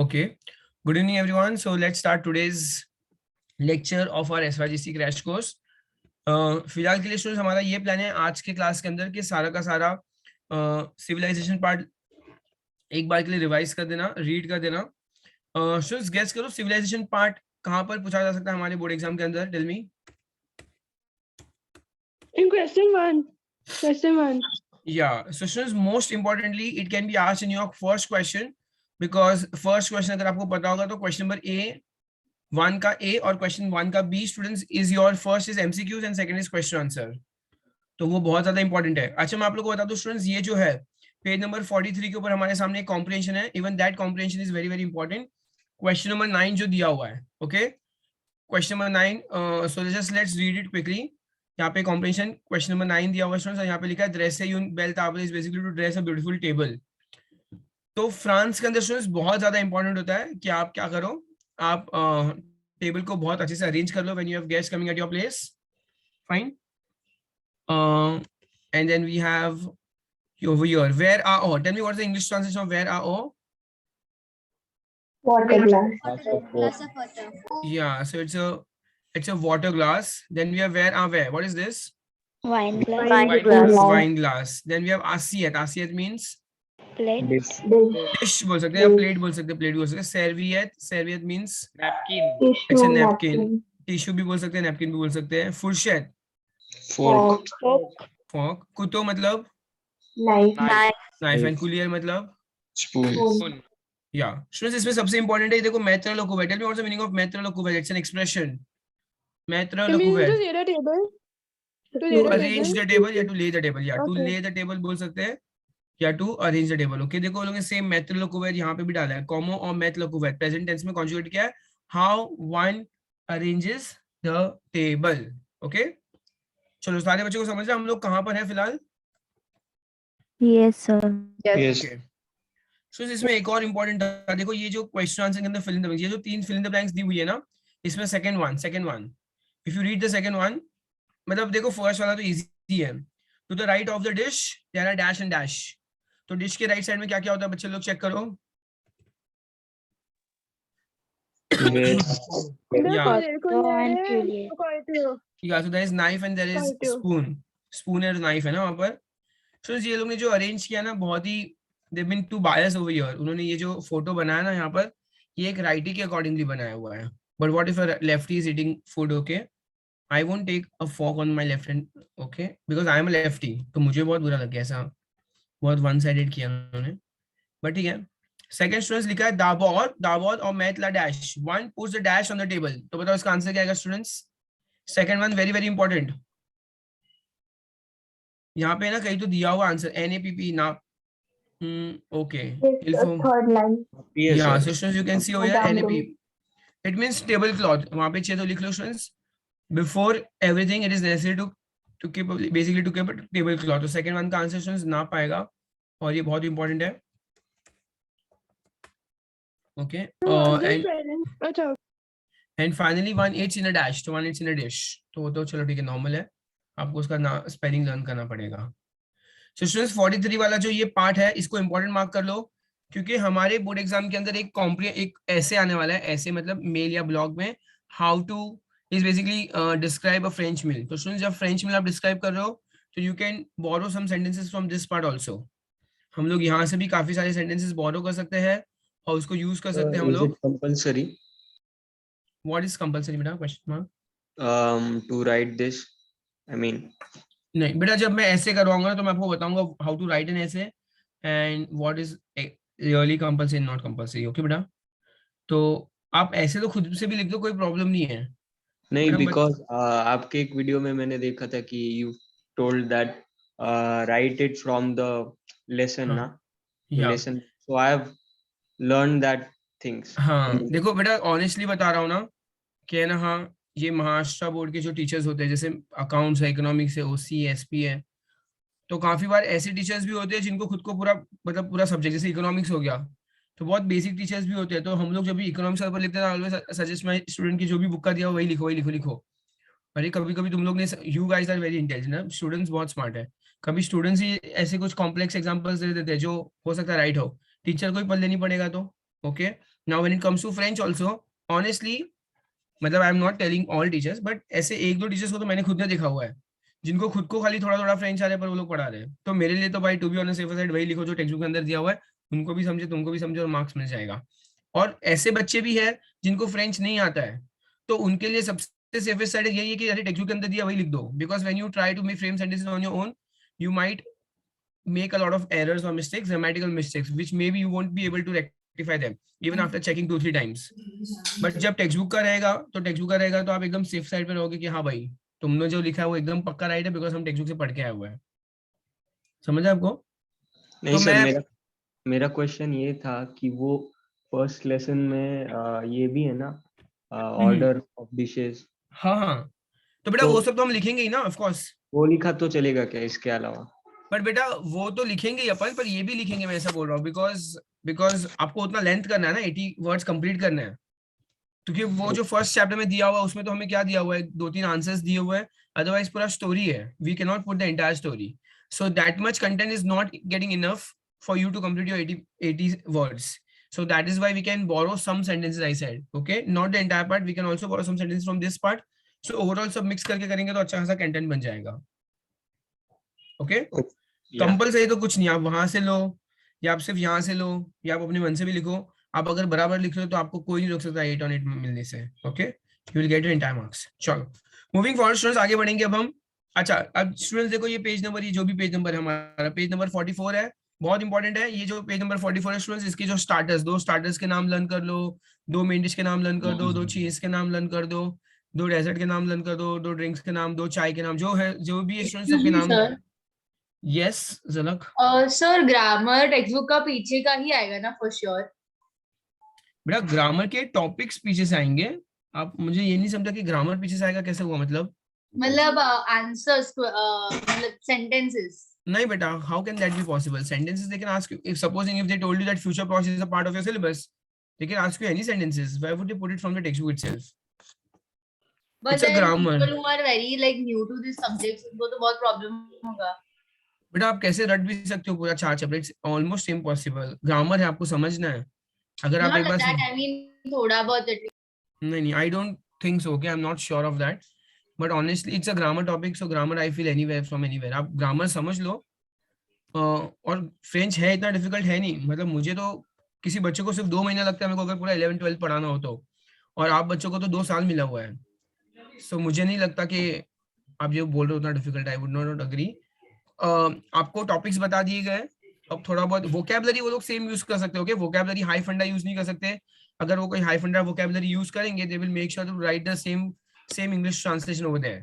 Okay. Good evening, everyone. So let's start today's lecture of our SYGC crash course. फिलहाल के लिए students हमारा ये प्लान है आज के क्लास के अंदर कि सारा का सारा सिविलाइजेशन पार्ट एक बार के लिए रिवाइज कर देना, रीड कर देना. स्टूडेंट्स गेस करो सिविलाइजेशन पार्ट कहाँ पर पूछा जा सकता है हमारे बोर्ड एग्जाम के अंदर. Tell me. In question one. Yeah. So students, most importantly, it can be asked in your first question because first question अगर आपको पता होगा तो क्वेश्चन नंबर A1 का A और क्वेश्चन 1 का B students is your first is MCQs and second is question answer. तो वो बहुत ज्यादा इंपॉर्टेंट है. अच्छा मैं आप लोगों को बता दूं स्टूडेंट्स, ये जो है पेज नंबर 43 के ऊपर हमारे सामने एक कॉम्प्रिहेंशन है. Even that comprehension is very very important. Question number 9 जो दिया हुआ है. Okay, question number 9. So just let's read it quickly. यहाँ पे कॉम्प्रिहेंशन क्वेश्चन नंबर 9 दिया हुआ है. यहाँ पे लिखा है ड्रेस यून बेल ताबल is basically to dress a beautiful table. तो फ्रांस के अंदर स्टूडेंट्स बहुत ज्यादा इंपॉर्टेंट होता है कि आप क्या करो, आप टेबल को बहुत अच्छे से अरेंज कर लो when you have guest coming at your place. Fine. And then we have over here where are all. Tell me what's the English translation of where are all. Water glass. Yeah, so it's a water glass. Then we have where are where. What is this? Wine glass. Wine glass. Then we have asiyat. Asiyat means Plate. dish बोल सकते हैं या plate बोल सकते हैं. plate बोल सकते हैं. serviette means napkin. अच्छा napkin. tissue भी बोल सकते हैं, napkin भी बोल सकते हैं. फुर्शत fork. कुतो मतलब knife and कुलियर मतलब spoon. Yeah. स्टूडेंट्स इसमें सबसे इंपॉर्टेंट है देखो मैत्र लोकुवेट. Tell me what's the meaning of मैत्र लोकुवेट. It's an expression. मैत्र लोकुवेट to arrange the table या to lay the table. या to lay the table बोल सकते हैं या to arrange the table. Okay देखो लोगों ने सेम मैत्र लोकुवेट यहाँ पे भी डाला है. कॉमो और मैत्र लोकुवेट प्रेजेंट टेंस में कॉन्जुगेट किया है. How one arranges the table. Okay चलो सारे बच्चों को समझ रहे हम लोग कहाँ पर है फिलहाल. Yes sir. Yes. Okay. So इसमें एक और इम्पोर्टेंट था. देखो ये जो क्वेश्चन आंसर के अंदर फिल इन द ब्लैंक्स, ये जो 3 फिल इन द ब्लैंक्स दी हुई है ना, इसमें second one if you read the second one, मतलब देखो फर्स्ट वाला तो इजी है. To the right of the dish there are dash and dash. तो डिश के राइट साइड में क्या क्या होता है बच्चे लोग चेक करो. Yeah, so there is knife and there is spoon. Spoon and knife है ना वहाँ पर. So ये लोग ने जो अरेंज किया ना बहुत ही they've been too biased over here. उन्होंने ये जो फोटो बनाया ना यहाँ पर, ये एक राइटी के अकॉर्डिंगली बनाया हुआ है. But what if a lefty is eating food? Okay, I won't take a fork on my left hand. Okay, because I am a lefty. तो मुझे बहुत बुरा लग गया ऐसा, बहुत वन साइडेड किया उन्होंने. बट ठीक है. सेकंड स्टूडेंट्स लिखा है दाबौद और मैथला डैश. One puts the dish on the table. तो बताओ इसका आंसर क्या आएगा students. Second one very very important. यहाँ पे ना कहीं तो दिया हुआ आंसर NAPP ना. Okay. Third line. Yeah, so students you can see over here NAP. It means tablecloth. वहाँ पे चाहिए तो लिख लो students. Before everything, it is necessary to keep basically to keep a tablecloth. तो second one का answer students ना पाएगा और ये बहुत important है. Okay. And finally one eats in a dash. तो one eats in a dish. तो चलो ठीक है नॉर्मल है. आपको उसका ना स्पेलिंग लर्न करना पड़ेगा. So students 43 वाला जो ये पार्ट है इसको इंपॉर्टेंट मार्क कर लो क्योंकि हमारे बोर्ड एग्जाम के अंदर एक ऐसे आने वाला है. ऐसे मतलब मेल या ब्लॉग में how to is basically describe a French meal. तो स्टूडेंट्स जब फ्रेंच मील आप डिस्क्राइब कर रहे हो तो you can borrow some sentences from this part also. हम लोग यहाँ से भी काफी सारे सेंटेंसेस बोरो कर सकते हैं और उसको यूज कर सकते हैं हम लोग. Compulsory. व्हाट इज कंपलसरी बेटा question mark. To write this. I mean. नहीं बेटा जब मैं ऐसे करवाऊंगा तो मैं आपको बताऊंगा हाउ टू राइट एन ऐसे and what is really compulsory not compulsory. Okay बेटा तो आप ऐसे तो खुद से भी लिख दो, कोई प्रॉब्लम नहीं है. नहीं बिकॉज आपके एक वीडियो में मैंने देखा था कि you told that write it from the lesson ना. Lesson so I have learn that things. हाँ देखो बेटा ऑनेस्टली बता रहा हूँ ना कि ना हाँ ये महाराष्ट्र बोर्ड के जो टीचर्स होते हैं जैसे अकाउंट्स है, इकोनॉमिक्स है, OC SP है, तो काफी बार ऐसे टीचर्स भी होते हैं जिनको खुद को पूरा मतलब पूरा सब्जेक्ट जैसे इकोनॉमिक्स हो गया तो बहुत बेसिक टीचर्स भी होते हैं. तो हम लोग जब भी इकोनॉमिक्स का पेपर लिखते हैं ऑलवेज सजेस्ट माय स्टूडेंट की जो भी बुक का दिया वही लिखो. अरे कभी कभी तुम लोग ने you guys are very intelligent, students बहुत स्मार्ट है. कभी स्टूडेंट्स ही ऐसे कुछ कॉम्प्लेक्स एग्जांपल्स दे देते हैं जो हो सकता है राइट हो, टीचर को ही पढ़ लेनी पड़ेगा. तो okay Now when it comes to French also, honestly, मतलब I am not telling all teachers, but ऐसे एक दो टीचर्स को तो मैंने खुद ने देखा हुआ है जिनको खुद को खाली थोड़ा थोड़ा फ्रेंच आ रहा है पर वो लोग पढ़ा रहे हैं। तो मेरे लिए तो भाई to be on safer side वही लिखो जो टेक्स्ट बुक के अंदर दिया हुआ है, उनको भी समझे तुमको भी समझे और मार्क्स मिल जाएगा। और ऐसे बच्चे भी है जिनको फ्रेंच नहीं आता है, तो उनके लिए सबसे सेफेस्ट साइड यही है कि जैसे टेक्स्ट बुक के अंदर दिया वही लिख दो, because when you try to make frame sentences on your own, you might make a lot of errors or mistakes, grammatical mistakes, which maybe you won't be able to rectify them even after checking 2-3 times. But जब text book का रहेगा तो आप एकदम safe side पे रहोगे कि हाँ भाई तुमने जो लिखा है वो एकदम पक्का राइट है, बिकॉज हम टेक्स्ट बुक से पढ़ के आए हुए हैं। समझ आपको? नहीं तो सर, मेरा क्वेश्चन ये था कि वो फर्स्ट लेसन में ये भी है ना, ऑर्डर ऑफ डिशेस। हाँ, तो बेटा वो सब तो हम लिखेंगे ही ना, ऑफ कोर्स। वो लिखा तो चलेगा क्या इसके अलावा? बट बेटा वो तो लिखेंगे ही अपन, पर ये भी लिखेंगे, मैं ऐसा बोल रहा हूँ बिकॉज आपको उतना लेंथ करना है ना, 80 वर्ड्स कंप्लीट करना है, क्योंकि वो जो फर्स्ट चैप्टर में दिया हुआ है उसमें तो हमें क्या दिया हुआ है, 2-3 आंसर्स दिए हुए हैं, अदरवाइज पूरा स्टोरी है, we can not put the entire story, so that much content is not getting enough for you to complete your 80 words, so that is why we can borrow some sentences, I said, okay, not the entire part, we can also borrow some sentences from this part, so overall सब mix करके करेंगे तो अच्छा खासा content बन जाएगा। Okay, compulsory तो कुछ नहीं, आप वहां से लो या आप सिर्फ यहाँ से लो या आप अपने मन से भी लिखो, आप अगर बराबर लिख रहे हो तो आपको कोई नहीं रोक सकता 8 on 8 मिलने से। Okay, you will get your entire marks. चलो मूविंग फॉरवर्ड स्टूडेंट्स, आगे बढ़ेंगे अब हम। अच्छा, अब स्टूडेंट्स देखो ये पेज नंबर, ये जो भी पेज नंबर है हमारा, पेज नंबर 44 है, बहुत इंपॉर्टेंट है ये जो पेज नंबर 44 है स्टूडेंट्स, इसके जो स्टार्टर्स, 2 स्टार्टर्स के नाम लर्न कर लो, 2 मेन डिश के नाम लर्न कर दो, 2 चीज के नाम लर्न कर दो, 2 डेजर्ट के नाम लर्न कर दो, 2 ड्रिंक्स के नाम, 2 चाय के नाम, जो है जो भी स्टूडेंट्स सबके नाम। यस झलक। सर ग्रामर टेक्स्ट बुक का पीछे का ही आएगा ना फॉर श्योर? बेटा ग्रामर के टॉपिक्स पीछे से आएंगे, आप मुझे ये नहीं समझा कि ग्रामर पीछे से आएगा, कैसे हुआ मतलब आंसर्स मतलब सेंटेंसेस? नहीं बेटा, how can that be possible? Sentences they can ask you, if supposing if they told you that future process is a part of your syllabus, they can ask you any sentences, why would they put it from the text book itself? But It's a then grammar. people who are very like new to this subject, उनको तो बहुत problem होगा। बेटा आप कैसे रट भी सकते हो पूरा 4 chapter? It's almost impossible, grammar है, आपको समझना है। अगर आप एक बार थोड़ा बहुत नहीं, I don't think so, okay, I am not sure of that, but honestly it's a grammar topic, so grammar I feel anywhere from anywhere, आप ग्रामर समझ लो। और फ्रेंच है इतना डिफिकल्ट है नहीं, मतलब मुझे तो किसी बच्चे को सिर्फ 2 महीना लगता है मेरे को अगर पूरा 11-12 पढ़ाना हो तो, और आप बच्चों को तो 2 साल मिला हुआ है, सो मुझे नहीं लगता कि आप जो बोल रहे हो उतना difficult, I would not agree. आपको टॉपिक्स बता दिए गए, अब थोड़ा बहुत वोकैबुलरी वो लोग सेम यूज कर सकते हो, ओके, वोकैबुलरी हाई फंडा यूज नहीं कर सकते, अगर वो कोई हाई फंडा वोकैबुलरी यूज करेंगे they will make sure to write the same English translation over there,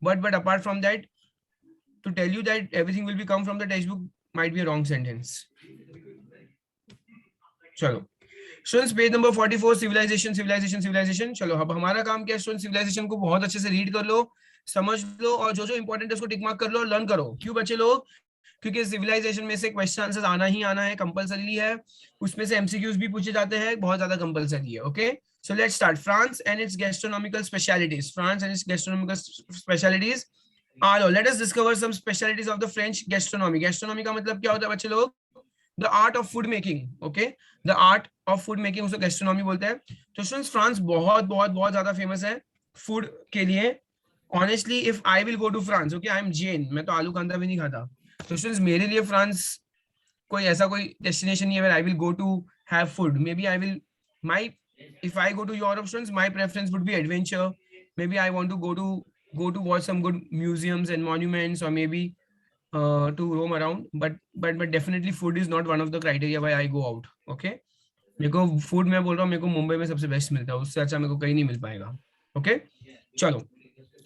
but apart from that, to tell you that everything will be come from the textbook might be a wrong sentence. चलो students, page number 44, civilisation. चलो अब हमारा काम क्या है student, civilisation को बहुत अच्छे से रीड कर लो, समझ लो, और जो जो इंपॉर्टेंट है उसको टिक मार्क कर लो और लर्न करो। क्यों बच्चे लोग? क्योंकि सिविलाइजेशन में से क्वेश्चन आंसर आना ही आना है, कंपलसरी है, उसमें से एमसीक्यूज भी पूछे जाते हैं, बहुत ज्यादा कंपलसरी है। Okay, so let's start. France and it's gastronomical specialties, let us discover some specialties of the French gastronomy. Gastronomy का मतलब क्या होता है बच्चे लोग? The art of food making, okay, the art of food making उसको gastronomy बोलते हैं। तो स्टूडेंट्स फ्रांस बहुत बहुत बहुत ज्यादा फेमस है फूड के लिए। Honestly, if I will go to France, okay, I am Jain, मैं तो आलू कांदा भी नहीं खाता, तो स्टूडेंट्स मेरे लिए फ्रांस कोई ऐसा कोई डेस्टिनेशन नहीं है where I will go to have food. Maybe I will, if I go to Europe, students, my preference would be adventure. Maybe I want to go to watch some good museums and monuments, or maybe to roam around, but definitely food is not one of the criteria why I go out. Okay, मेरे को food मैं बोल रहा हूँ, मेरे को मुंबई में सबसे बेस्ट मिलता है, उससे अच्छा मेरे को कहीं नहीं मिल पाएगा। ओके, चलो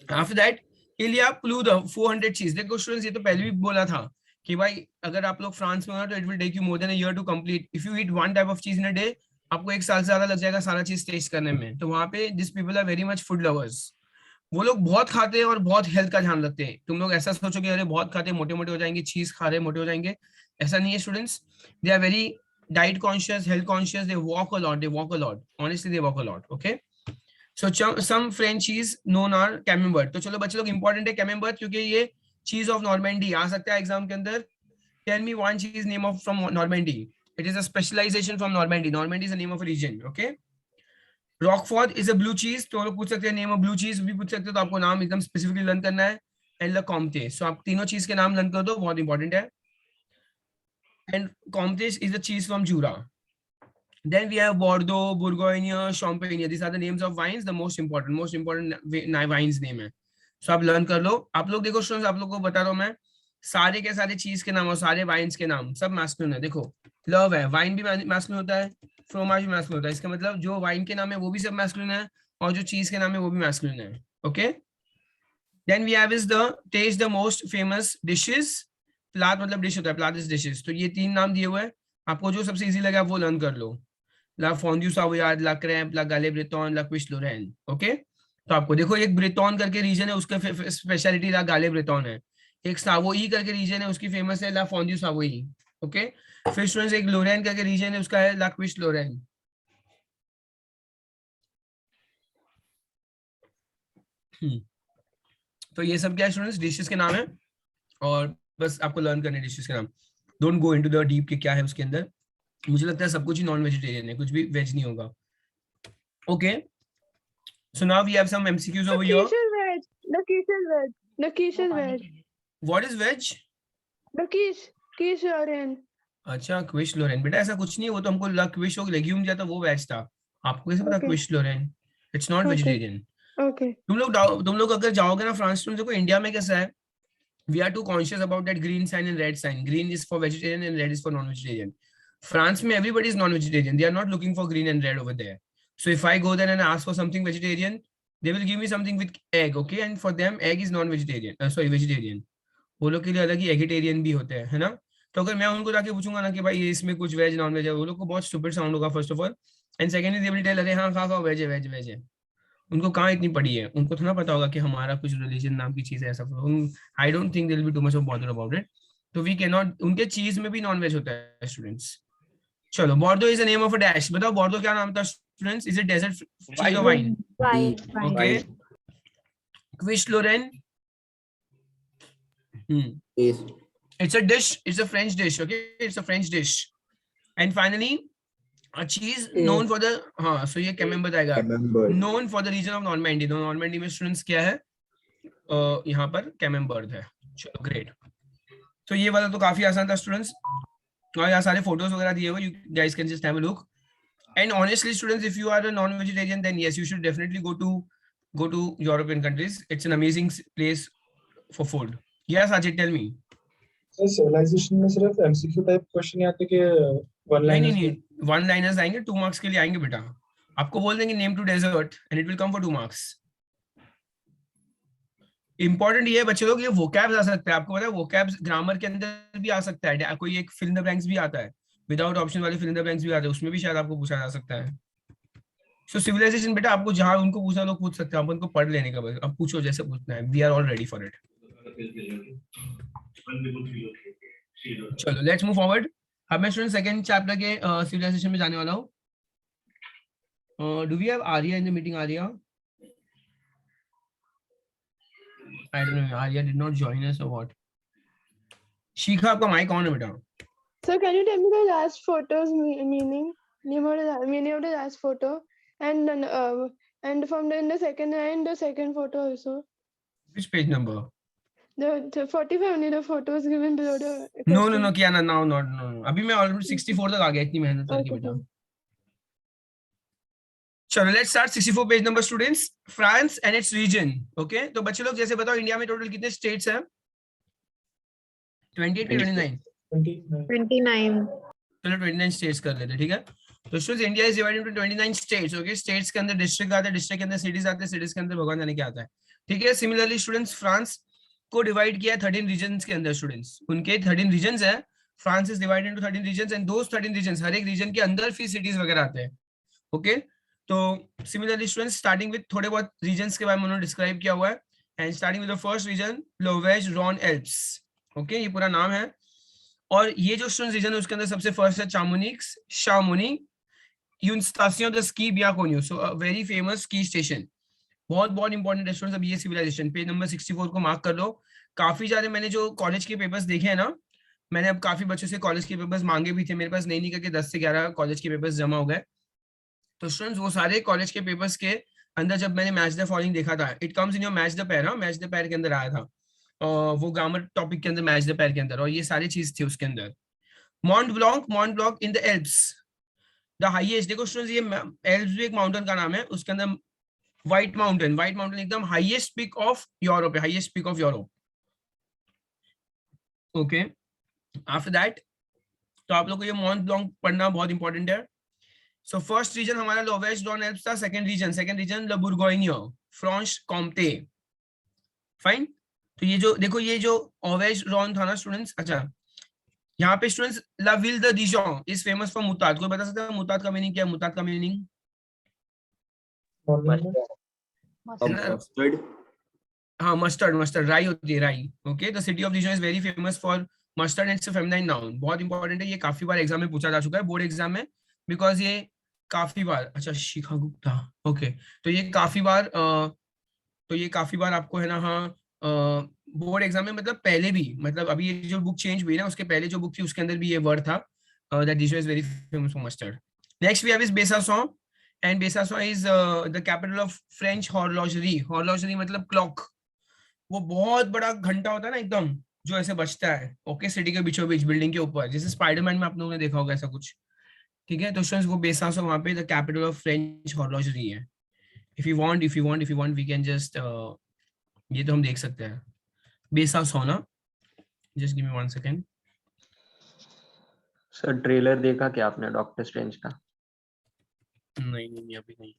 आफ्टर दैट इलिया प्लू द 400 चीज। देखो स्टूडेंट्स, ये तो पहले भी बोला था कि भाई अगर आप लोग फ्रांस में हो तो it will take you more than a year to complete. If you eat one type of cheese in a day, आपको 1 साल से ज्यादा लग जाएगा सारा चीज टेस्ट करने में। तो वहाँ पे this people are very much food lovers, वो लोग बहुत खाते हैं और बहुत हेल्थ का ध्यान रखते हैं। तुम लोग ऐसा सोचो कि अरे बहुत खाते हैं मोटे मोटे हो जाएंगे, चीज खा रहे मोटे हो जाएंगे, ऐसा नहीं है students. They are very diet conscious, health conscious, they walk a lot, honestly they walk a lot. Okay, so some French cheese known are camembert. तो चलो बच्चे लोग, इंपॉर्टेंट है कैमेम्बर्ट, क्योंकि ये चीज ऑफ नॉर्मेंडी आ सकता है एग्जाम के अंदर। टेल मी वन चीज name of from Normandy. It is a specialization from Normandy. Normandy is the name of a region. Okay. Roquefort is a blue cheese. तो लोग पूछ सकते हैं नेम ऑफ ब्लू चीज भी पूछ सकते हैं, तो आपको नाम एकदम स्पेसिफिकली लर्न करना है. And the Comte. सो आप तीनों चीज के नाम लर्न कर दो, बहुत इंपॉर्टेंट है. एंड कॉम्टे इज द चीज from Jura. Then we have Bordeaux, Bourgogne, Champagne. These are the names of wines. The most important wines name है. So आप learn कर लो. आप लोग देखो स्टूडेंट्स, आप लोग को बता रहा हूँ मैं, सारे के सारे चीज के नाम और सारे वाइन्स के नाम सब मैस्कुलिन है. देखो लव है, वाइन भी मैस्कुलिन होता है, फ्रोमाज भी मैस्कुलिन होता है. इसका मतलब जो वाइन के नाम है वो भी सब मैस्कुलिन है, और जो चीज के नाम है वो भी मैस्कुलिन है. Okay. Then we have is the taste the most famous dishes. Plot मतलब डिश होता है, प्लाट इज डिशेस. तो ये तीन नाम दिए हुए हैं, आपको जो सबसे इजी लगे आप वो लर्न कर लो. ला फॉन्ड्यू सावोयार्ड, ला क्रैम्प, ला गाले ब्रेटॉन, ला क्विश लोरेन. ओके. तो आपको देखो एक ब्रेटॉन करके रीजन है, उसका स्पेशलिटी ला गाले ब्रेटॉन है. एक सावोई करके रीजन है, उसकी फेमस है ला फॉन्ड्यू सावोई. ओके. फिर स्टूडेंट्स एक लोरेन करके रीजन है, उसका है ला क्विश लोरेन. तो ये सब क्या है स्टूडेंट्स, डिशेस के नाम है, और बस आपको लर्न करने डिशेस के नाम. Don't go into the deep कि क्या है उसके अंदर. मुझे लगता है सब कुछ ही नॉन वेजिटेरियन है, कुछ भी वेज नहीं होगा. Okay. So now we have some MCQs over here. The quiche is veg. The quiche is veg. What is veg? The quiche Lorraine. अच्छा, क्विश लोरेन. बेटा ऐसा कुछ नहीं है, वो तो हमको ला क्विश और लेग्यूम दिया था, वो वेज था. आपको कैसे पता Okay. Quiche Lorraine? It's not Okay. Vegetarian. Okay. तुम लोग अगर जाओगे ना फ्रांस में, देखो इंडिया में कैसा है, we are too conscious about that green sign and red sign. Green is for vegetarian and red is for non-vegetarian. France में everybody is non-vegetarian. They are not looking for green and red over there. So if I go there and ask for something vegetarian, they will give me something with egg, okay? And for them egg is non-vegetarian. Vegetarian. वो लोग के लिए अलग ही eggetarian भी होते हैं, है ना? तो अगर मैं उनको जाके पूछूंगा ना कि भाई ये इसमें कुछ वेज नॉन वेज है, वो लोग को बहुत स्टूपिड साउंड होगा first of all. And secondly they will tell अरे हाँ खा वेज है, वेज है. उनको कहाँ इतनी पड़ी है, उनको थोड़ा पता होगा कि हमारा कुछ रिलीजन नाम की चीज है ऐसा. I don't think they will be too much of bother about it. तो वी कैन नॉट, उनके चीज में भी नॉन वेज होता है स्टूडेंट्स. चलो, Bordeaux is the name of a dish. बताओ बॉर्डो क्या नाम था students? Is it dessert cheese और wine? Okay. Quiche Lorraine, it's a dish, it's a French dish. Okay, it's a French dish. And finally a cheese known for the so ये camembert आएगा, known for the region of Normandy. Normandy में students क्या है, यहाँ पर camembert है. चलो great. तो ये वाला तो काफी आसान था स्टूडेंट्स, और यहाँ सारे फोटोज वगैरह दिए हुए, you guys can just have a look. And honestly students, if you are a non-vegetarian, then yes, you should definitely go to European countries. It's an amazing place for food. Yes Ajit, tell me. Sir civilization में सिर्फ MCQ type question ही आते कि one line? नहीं, one liners आएंगे, 2 marks के लिए आएंगे बेटा. आपको बोल देंगे name to dessert and it will come for 2 marks. Important ये है बच्चे लोग, ये वोकैब्स आ सकता है. आपको पता है वोकैब्स ग्रामर के अंदर भी आ सकता है. कोई एक फिल इन द ब्लैंक्स भी आता है, विदाउट ऑप्शन वाले फिल इन द ब्लैंक्स भी आते हैं, उसमें भी शायद आपको पूछा जा सकता है. सो सिविलाइजेशन बेटा आपको जहां उनको पूछना लोग पूछ सकते हैं, आप उनको पढ़ लेने का बस. अब पूछो जैसे पूछना है, we are all ready for it. चलो लेट्स मूव फॉरवर्ड. अब मैं स्टूडेंट सेकंड चैप्टर के सिविलाइजेशन में जाने वाला हूँ. Do we have Arya in the meeting? Arya, I don't know, Arya did not join us or what. शिखा आपका माइक ऑन है बेटा. So can you tell me the last photo's meaning? Meaning of the last photo, and from the second and the second photo also. Which page number? The 45 only, the photos given below the. No किया ना, now not no. अभी मैं already 64 तक आ गया इतनी मेहनत करके बेटा. चलो let's start 64 page number students. France and it's region. Okay. तो बच्चे लोग जैसे बताओ इंडिया में टोटल कितने स्टेट्स हैं? 28 के 29? 29. चलो 29 स्टेट्स कर लेते हैं, ठीक है. तो students India is divided into 29 states. Okay. States के अंदर डिस्ट्रिक्ट आते हैं, डिस्ट्रिक्ट के अंदर सिटीज आते हैं, सिटीज के अंदर भगवान जाने क्या आता है, ठीक है. सिमिलरली स्टूडेंट्स फ्रांस को डिवाइड किया 13 रीजन्स के अंदर. स्टूडेंट्स उनके 13 रीजन्स हैं. France is divided into 13 regions and those 13 regions, हर एक रीजन के अंदर फिर सिटीज वगैरह आते हैं. ओके. तो सिमिलरली स्टूडेंट्स स्टार्टिंग विद थोड़े बहुत रीजन्स के बारे में उन्होंने डिस्क्राइब किया हुआ है. And starting with the first region लोवेज रॉन एल्प्स. ओके, ये पूरा नाम है. और ये जो स्टूडेंट्स रीजन है उसके अंदर सबसे फर्स्ट है चामुनिक्स, शामुनी, यूनस्टासियों द स्की बियाकोनियो. So a very famous ski station. बहुत इंपॉर्टेंट है स्टूडेंट्स. अब ये सिविलाइजेशन पेज नंबर 64 को मार्क कर लो. काफी सारे मैंने जो कॉलेज के पेपर्स देखे हैं ना, मैंने अब काफी बच्चों से कॉलेज के पेपर्स मांगे भी थे, मेरे पास नहीं करके 10 से 11 कॉलेज के पेपर्स जमा हो गए। तो स्टूडेंट्स वो सारे कॉलेज के पेपर्स के अंदर जब मैंने मैच द फॉलोइंग देखा था, it comes in your match the pair, match the pair के अंदर आया था वो ग्रामर टॉपिक के अंदर, मैच द पेयर के अंदर, और ये सारी चीज थी उसके अंदर। मॉन्ट block in the Alps, the highest, देखो स्टूडेंट्स ये एल्प्स भी एक माउंटेन का नाम है, उसके अंदर व्हाइट माउंटेन एकदम हाईएस्ट पीक ऑफ यूरोप है, highest peak of Europe. Okay, after that तो आप लोग को ये मॉन्ट ब्लॉक पढ़ना बहुत इंपॉर्टेंट है। सो फर्स्ट रीजन हमारा लोवेस्ट रॉन एल्प्स था, सेकंड रीजन ला बुर्गोइनियो फ्रांच कॉम्टे, फाइन। तो ये जो देखो ये जो ओवेज रॉन था ना स्टूडेंट्स, अच्छा यहाँ पे स्टूडेंट्स ला विल द डिजॉन इज फेमस फॉर मुताद, कोई बता सकता है मुताद का मीनिंग क्या है? मुताद का मीनिंग मस्टर्ड, हाँ मस्टर्ड राई होती है, राई। Okay, the city of डिजॉन is very famous for mustard, it's a feminine noun, बहुत इंपॉर्टेंट है ये, काफी बार एग्जाम में पूछा जा चुका है बोर्ड एग्जाम में, बिकॉज ये काफी बार, अच्छा शिखा गुप्ता, ओके, तो ये काफी बार आपको है ना, हाँ बोर्ड एग्जाम में, मतलब पहले भी, मतलब अभी ये जो बुक चेंज हुई ना उसके पहले जो बुक थी उसके अंदर भी ये वर्ड था, that dish is very famous for mustard. Next we have is बेसासॉ, and बेसासॉ is the capital of French हॉर्लोजरी, हॉर्लोजरी मतलब क्लॉक, वो बहुत बड़ा घंटा होता है ना एकदम जो ऐसे बजता है, ओके, सिटी के बीचों बीच बिल्डिंग के ऊपर, जैसे स्पाइडरमैन में आप लोगों ने देखा होगा ऐसा कुछ, ठीक है। तो स्टूडेंट्स वो बेसासॉ वहां पे द कैपिटल ऑफ फ्रेंच हॉर्लोजरी है। If you want we can just ये तो हम देख सकते हैं बेसासॉ ना, just give me 1 second. Sir trailer देखा क्या आपने डॉक्टर स्ट्रेंज का? नहीं अभी नहीं।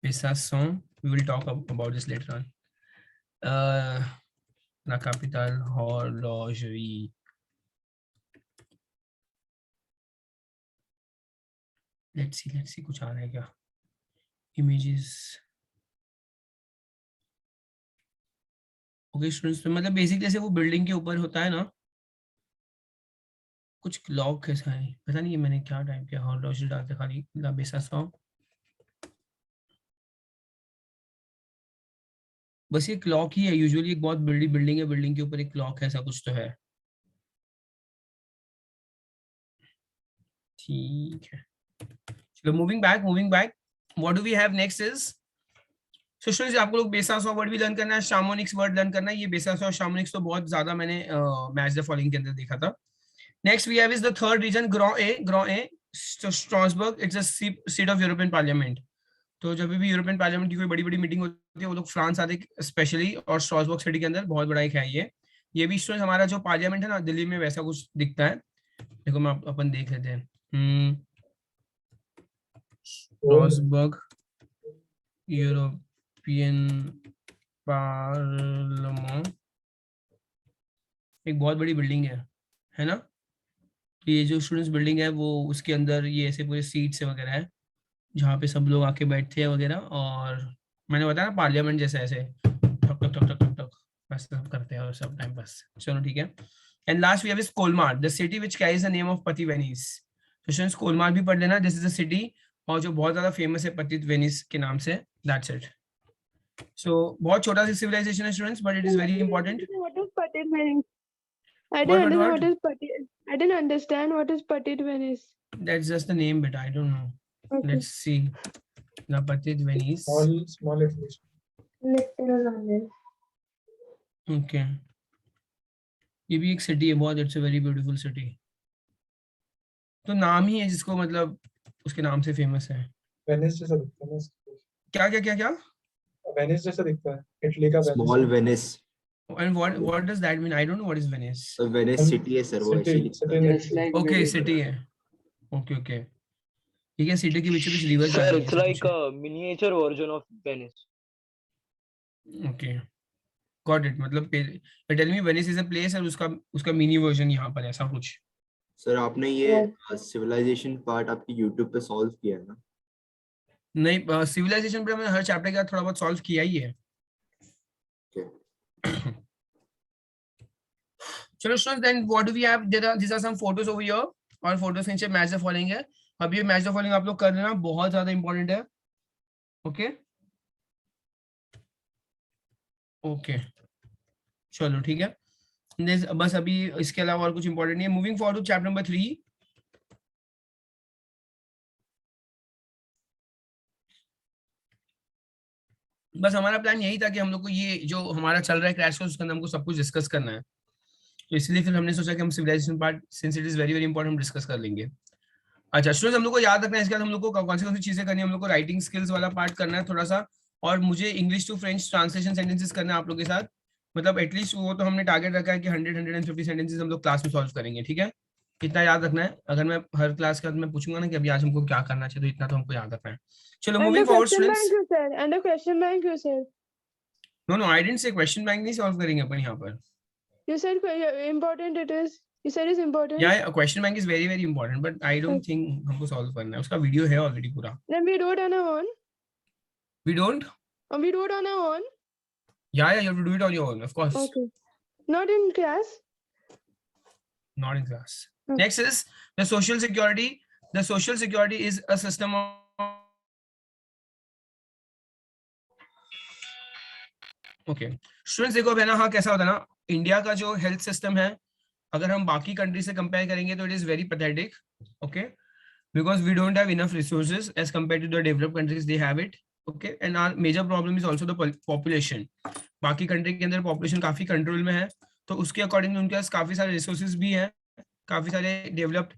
बेसासॉ we will talk about this later on. La capitale horlogerie, let's see कुछ आ रहा है क्या? Images, ओके स्टूडेंट्स, तो मतलब बेसिक जैसे वो बिल्डिंग के ऊपर होता है ना कुछ क्लॉक कैसा है, पता नहीं, मैंने क्या टाइप किया, हॉर्लोजरी डालते खाली ला बेसासॉ, बस ये क्लॉक ही है, यूजुअली एक बहुत बड़ी बिल्डिंग है, बिल्डिंग के ऊपर एक क्लॉक है, ऐसा कुछ तो है, ठीक है। चलो moving back, what do we have next is, so students आप लोग बेसासॉ वर्ड भी लर्न करना है, शामोनिक्स वर्ड लर्न करना है, ये बेसासॉ और शामोनिक्स तो बहुत ज्यादा मैंने मैच द फॉलोइंग के अंदर देखा था। Next we have is the third region Grand ए Strasbourg, it's a seat of European parliament. तो जब भी यूरोपियन पार्लियामेंट की कोई बड़ी मीटिंग होती है वो लोग फ्रांस आते स्पेशली, और स्ट्रासबर्ग सिटी के अंदर बहुत बड़ा एक है ये भी स्टूडेंट, हमारा जो पार्लियामेंट है ना दिल्ली में वैसा कुछ दिखता है, देखो मैं अपन देख लेते हैं। स्ट्रासबर्ग यूरोपियन पार्लियामेंट एक बहुत बड़ी बिल्डिंग है ना, तो ये जो स्टूडेंट्स बिल्डिंग है वो उसके अंदर ये ऐसे पूरे सीट्स वगैरह है जहाँ पे सब लोग आके बैठते हैं वगैरह, और मैंने बताया ना पार्लियामेंट जैसे ऐसे ठक ठक ठक ठक ठक बस सब करते हैं और सब टाइम पास, चलो ठीक है। And last we have is Colmar, the city which carries the name of पति वेनिस, तो स्टूडेंट्स कोलमार भी पढ़ लेना, दिस इज द सिटी और जो बहुत ज्यादा फेमस है पतित वेनिस के नाम से, दैट्स इट। सो बहुत छोटा सा सिविलाइजेशन है students, but it is very important. What is Petit Venice? I What, didn't what, understand what? what is Petit. I didn't understand what is Petit Venice. That's just the name, but I don't know. Okay. Let's see. La Petite Venise. Small explanation. Literal only. Okay. ये भी एक city है बहुत, it's a very beautiful city, तो नाम ही है जिसको मतलब उसके नाम से फेमस है। वेनिस जैसा दिखता है ना, क्या वेनिस जैसा दिखता है, इटली का small Venice, and what does that mean? I don't know what is Venice. Venice city है सर, वो ऐसे लिखता है। Okay, सिटी है, okay ठीक है, सिटी के बीच रिवर जा Sir, रही है, it's ऐसा like कुछ है। a miniature version of Venice. Okay, got it, मतलब tell me Venice is a place और उसका मिनी वर्जन यहाँ पर ऐसा कुछ। सर आपने ये सिविलाइजेशन पार्ट आपकी यूट्यूब पे सॉल्व किया है ना? नहीं, सिविलाइजेशन पे मैंने हर चैप्टर का थोड़ा बहुत सॉल्व किया ही है। चलो students, then what do we have, these are some photos over here, और फोटोज के नीचे मैच द फॉलोइंग है। अब ये मैच द फॉलोइंग आप लोग कर लेना, बहुत ज्यादा इंपॉर्टेंट है। ओके चलो ठीक है। बस अभी इसके अलावा और कुछ इंपॉर्टेंट नहीं है। Moving forward to chapter number 3। बस हमारा प्लान यही था कि हम लोग को ये जो हमारा चल रहा है क्रैश कोर्स, उसके अंदर हमको सब कुछ डिस्कस करना है, तो इसलिए फिर हमने सोचा कि हम civilization part, since it is very very important, हम डिस्कस कर लेंगे। अच्छा स्टूडेंट्स, हम लोग को याद रखना है इसके बाद हम लोग को कौन सी चीजें करनी है। हम लोग को राइटिंग स्किल्स वाला पार्ट करना है थोड़ा सा, और मुझे English to French translation sentences करना है आप लोग के साथ। मतलब एटलीस्ट वो तो हमने टारगेट रखा है कि 100-150 सेंटेंसेस हम लोग क्लास में सॉल्व करेंगे, ठीक है। इतना याद रखना है। अगर मैं हर क्लास के बाद मैं पूछूंगा ना कि अभी आज हमको क्या करना चाहिए, तो इतना तो हमको याद रखना है। चलो And the moving forward question students. bank you said. And the question bank you said. No I didn't say question bank नहीं सॉल्व करेंगे अपन यहाँ पर। You said important it is. You said it's important. या question bank is very very important, but I don't think हमको solve करना है। उसका वीडियो है ऑलरेडी पूरा। Then we do it on our own. We don't. Or we do it on our own. Yeah, you have to do it on your own, of course. Okay. Not in class. Not in class. Okay. Next is the social security. The social security is a system of. Okay. Students देखो अब है ना, हाँ कैसा होता है ना, India का जो हेल्थ सिस्टम है, अगर हम बाकी कंट्री से कंपेयर करेंगे तो it is very pathetic, okay, because we don't have enough resources as compare to the developed countries, they have it, okay. And our major problem is also the population. बाकी country के अंदर population काफी control में है, तो उसके according उनके पास काफी सारे रिसोर्सेज भी हैं, काफी सारे डेवलप्ड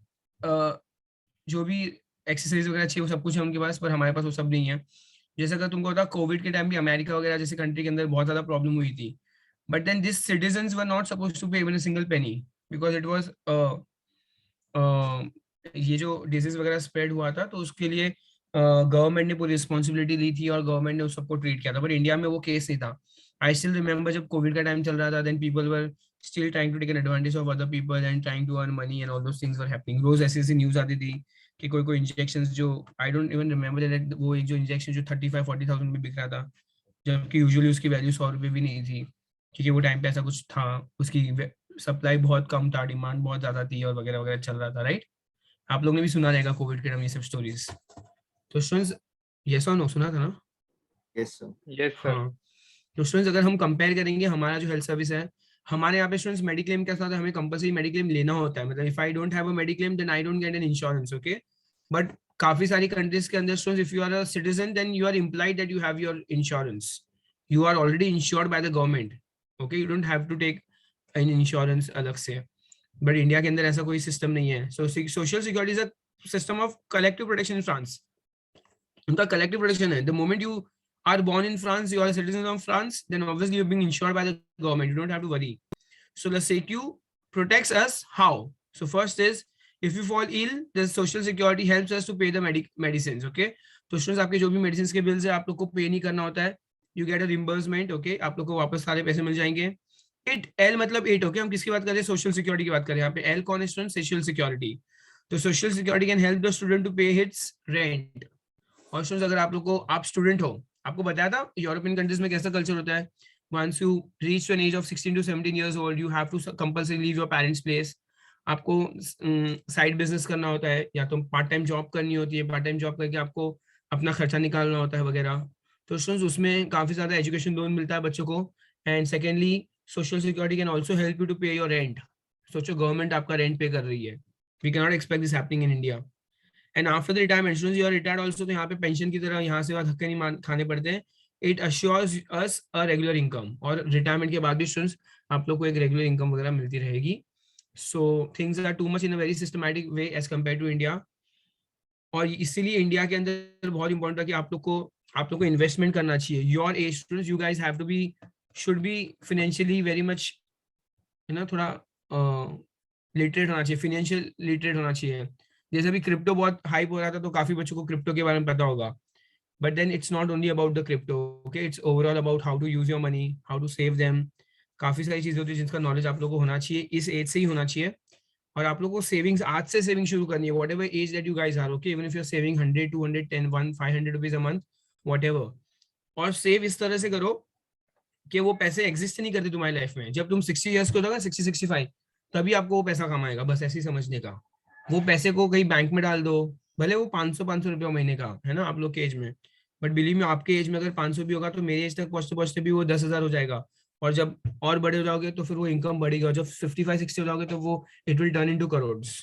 जो भी एक्सरसाइज वगैरह चाहिए वो सब कुछ है उनके पास, पर हमारे पास वो सब नहीं है। जैसे अगर तुमको पता, कोविड के टाइम भी अमेरिका वगैरह जैसे कंट्री के अंदर बहुत ज्यादा प्रॉब्लम हुई थी, but then this citizens were not supposed to pay even a single penny, because it was ये जो डिजीज वगैरह स्प्रेड हुआ था, तो उसके लिए गवर्नमेंट ने पूरी रिस्पॉन्सिबिलिटी ली थी और गवर्नमेंट ने उस सबको ट्रीट किया था। बट इंडिया में वो केस नहीं था। आई स्टिल रिमेंबर जब कोविड का टाइम चल रहा था, then people were still trying to take an advantage of other people and trying to earn money and all those things were happening. रोज ऐसी न्यूज आती थी कि कोई इंजेक्शंस जो I don't even remember that, वो एक जो इंजेक्शन जो 35-40,000 में बिक रहा था, जबकि यूजुअली उसकी वैल्यू 100 रुपए भी नहीं थी, क्योंकि वो टाइम पे ऐसा कुछ था, उसकी सप्लाई बहुत कम था, डिमांड बहुत ज्यादा थी और वगैरह वगैरह चल रहा था, राइट। आप लोग ने भी सुना रहेगा कोविड के टाइम ये सब स्टोरीज। तो स्टूडेंट्स यस और नो सुना था ना? Yes sir. Yes, sir. हाँ। तो स्टूडेंट्स अगर हम कंपेयर करेंगे हमारा जो हेल्थ सर्विस है, हमारे यहाँ पे स्टूडेंट्स मेडिक्लेम के साथ हमें कंपलसरी मेडिक्लेम लेना होता है। मतलब if I don't have a mediclaim then I don't get an insurance, okay. But काफी सारी कंट्रीज के अंदर students, if you are a citizen then you are implied that you have your insurance, you are already insured by the government, okay, you don't have to take an insurance अलग से। But India के अंदर ऐसा कोई system नहीं है। So social security is a system of collective protection in France. उनका collective protection है। The moment you are born in France, you are a citizen of France, then obviously you're being insured by the government. You don't have to worry. So the CQ protects us how? So first is, if you fall ill, the social security helps us to pay the medicines, okay? तो students आपके जो भी medicine के bills है आप लोग को पे नहीं करना होता है, you get a reimbursement, okay? आप लोग को वापस सारे पैसे मिल जाएंगे। It L मतलब 8, okay? हम किसकी बात कर रहे हैं? सोशल सिक्योरिटी की बात कर रहे हैं। यहाँ पे L कौन है स्टूडेंट? Social security. तो social security can help the student to pay its rent. और स्टूडेंट्स अगर आप लोग को, आप स्टूडेंट हो, आपको बताया था यूरोपियन कंट्रीज में कैसा कल्चर होता है, once you reach an age of 16 to 17 years old, you have to compulsory leave your parents' place. आपको साइड बिजनेस करना होता है, या तो पार्ट टाइम जॉब करनी होती है, पार्ट टाइम जॉब करके आपको अपना खर्चा निकालना होता है वगैरह। तो स्टूडेंट्स उसमें काफी ज्यादा एजुकेशन लोन मिलता है बच्चों को। And secondly social security can also help you to pay your rent. सोचो गवर्नमेंट आपका रेंट पे कर रही है। We can not expect this happening in India. And after the retirement students, you are retired also, तो यहाँ पे pension की तरह यहाँ से धक्के नहीं खाने पड़ते हैं। It assures us a regular income, और रिटायरमेंट के बाद भी स्टूडेंट्स आप लोग को एक रेगुलर इनकम वगैरह मिलती रहेगी। So things are too much in a very systematic way as compare to India. और इसीलिए इंडिया के अंदर बहुत इंपॉर्टेंट है कि आप लोग को इन्वेस्टमेंट करना चाहिए। Your age students, you guys have to be, should be financially very much, है ना, थोड़ा लिटरेट होना चाहिए, फाइनेंशियल लिटरेट होना चाहिए। जैसे अभी क्रिप्टो बहुत हाइप हो रहा था, तो काफी बच्चों को क्रिप्टो के बारे में पता होगा। But then it's not only about the crypto, okay, it's overall about how to use your money, how to save them. काफी सारी चीजें होती है जिसका नॉलेज आप लोगों को होना चाहिए, इस एज से ही होना चाहिए। और आप लोगों को सेविंग्स आज से सेविंग शुरू करनी है, whatever age that you guys are, okay, even if you are saving 100, 200, 10, 1, 500 rupees a month, whatever. और सेव इस तरह से करो कि वो पैसे एग्जिस्ट नहीं करते तुम्हारी लाइफ में। जब तुम 60 ईयर्स को होगा, 60-65, तभी आपको वो पैसा कमाएगा, बस ऐसे ही समझने का। वो पैसे को कहीं बैंक में डाल दो, भले वो 500 रुपये महीने का है ना आप लोग के एज में, बट बिलीव में आपके एज में अगर 500 भी होगा तो मेरे एज तक पहुंचते पहुंचते भी वो 10,000 हो जाएगा। और जब और बड़े हो जाओगे तो फिर वो इनकम बढ़ेगी, और जब 55-60 हो जाओगे तो वो it will turn into crores.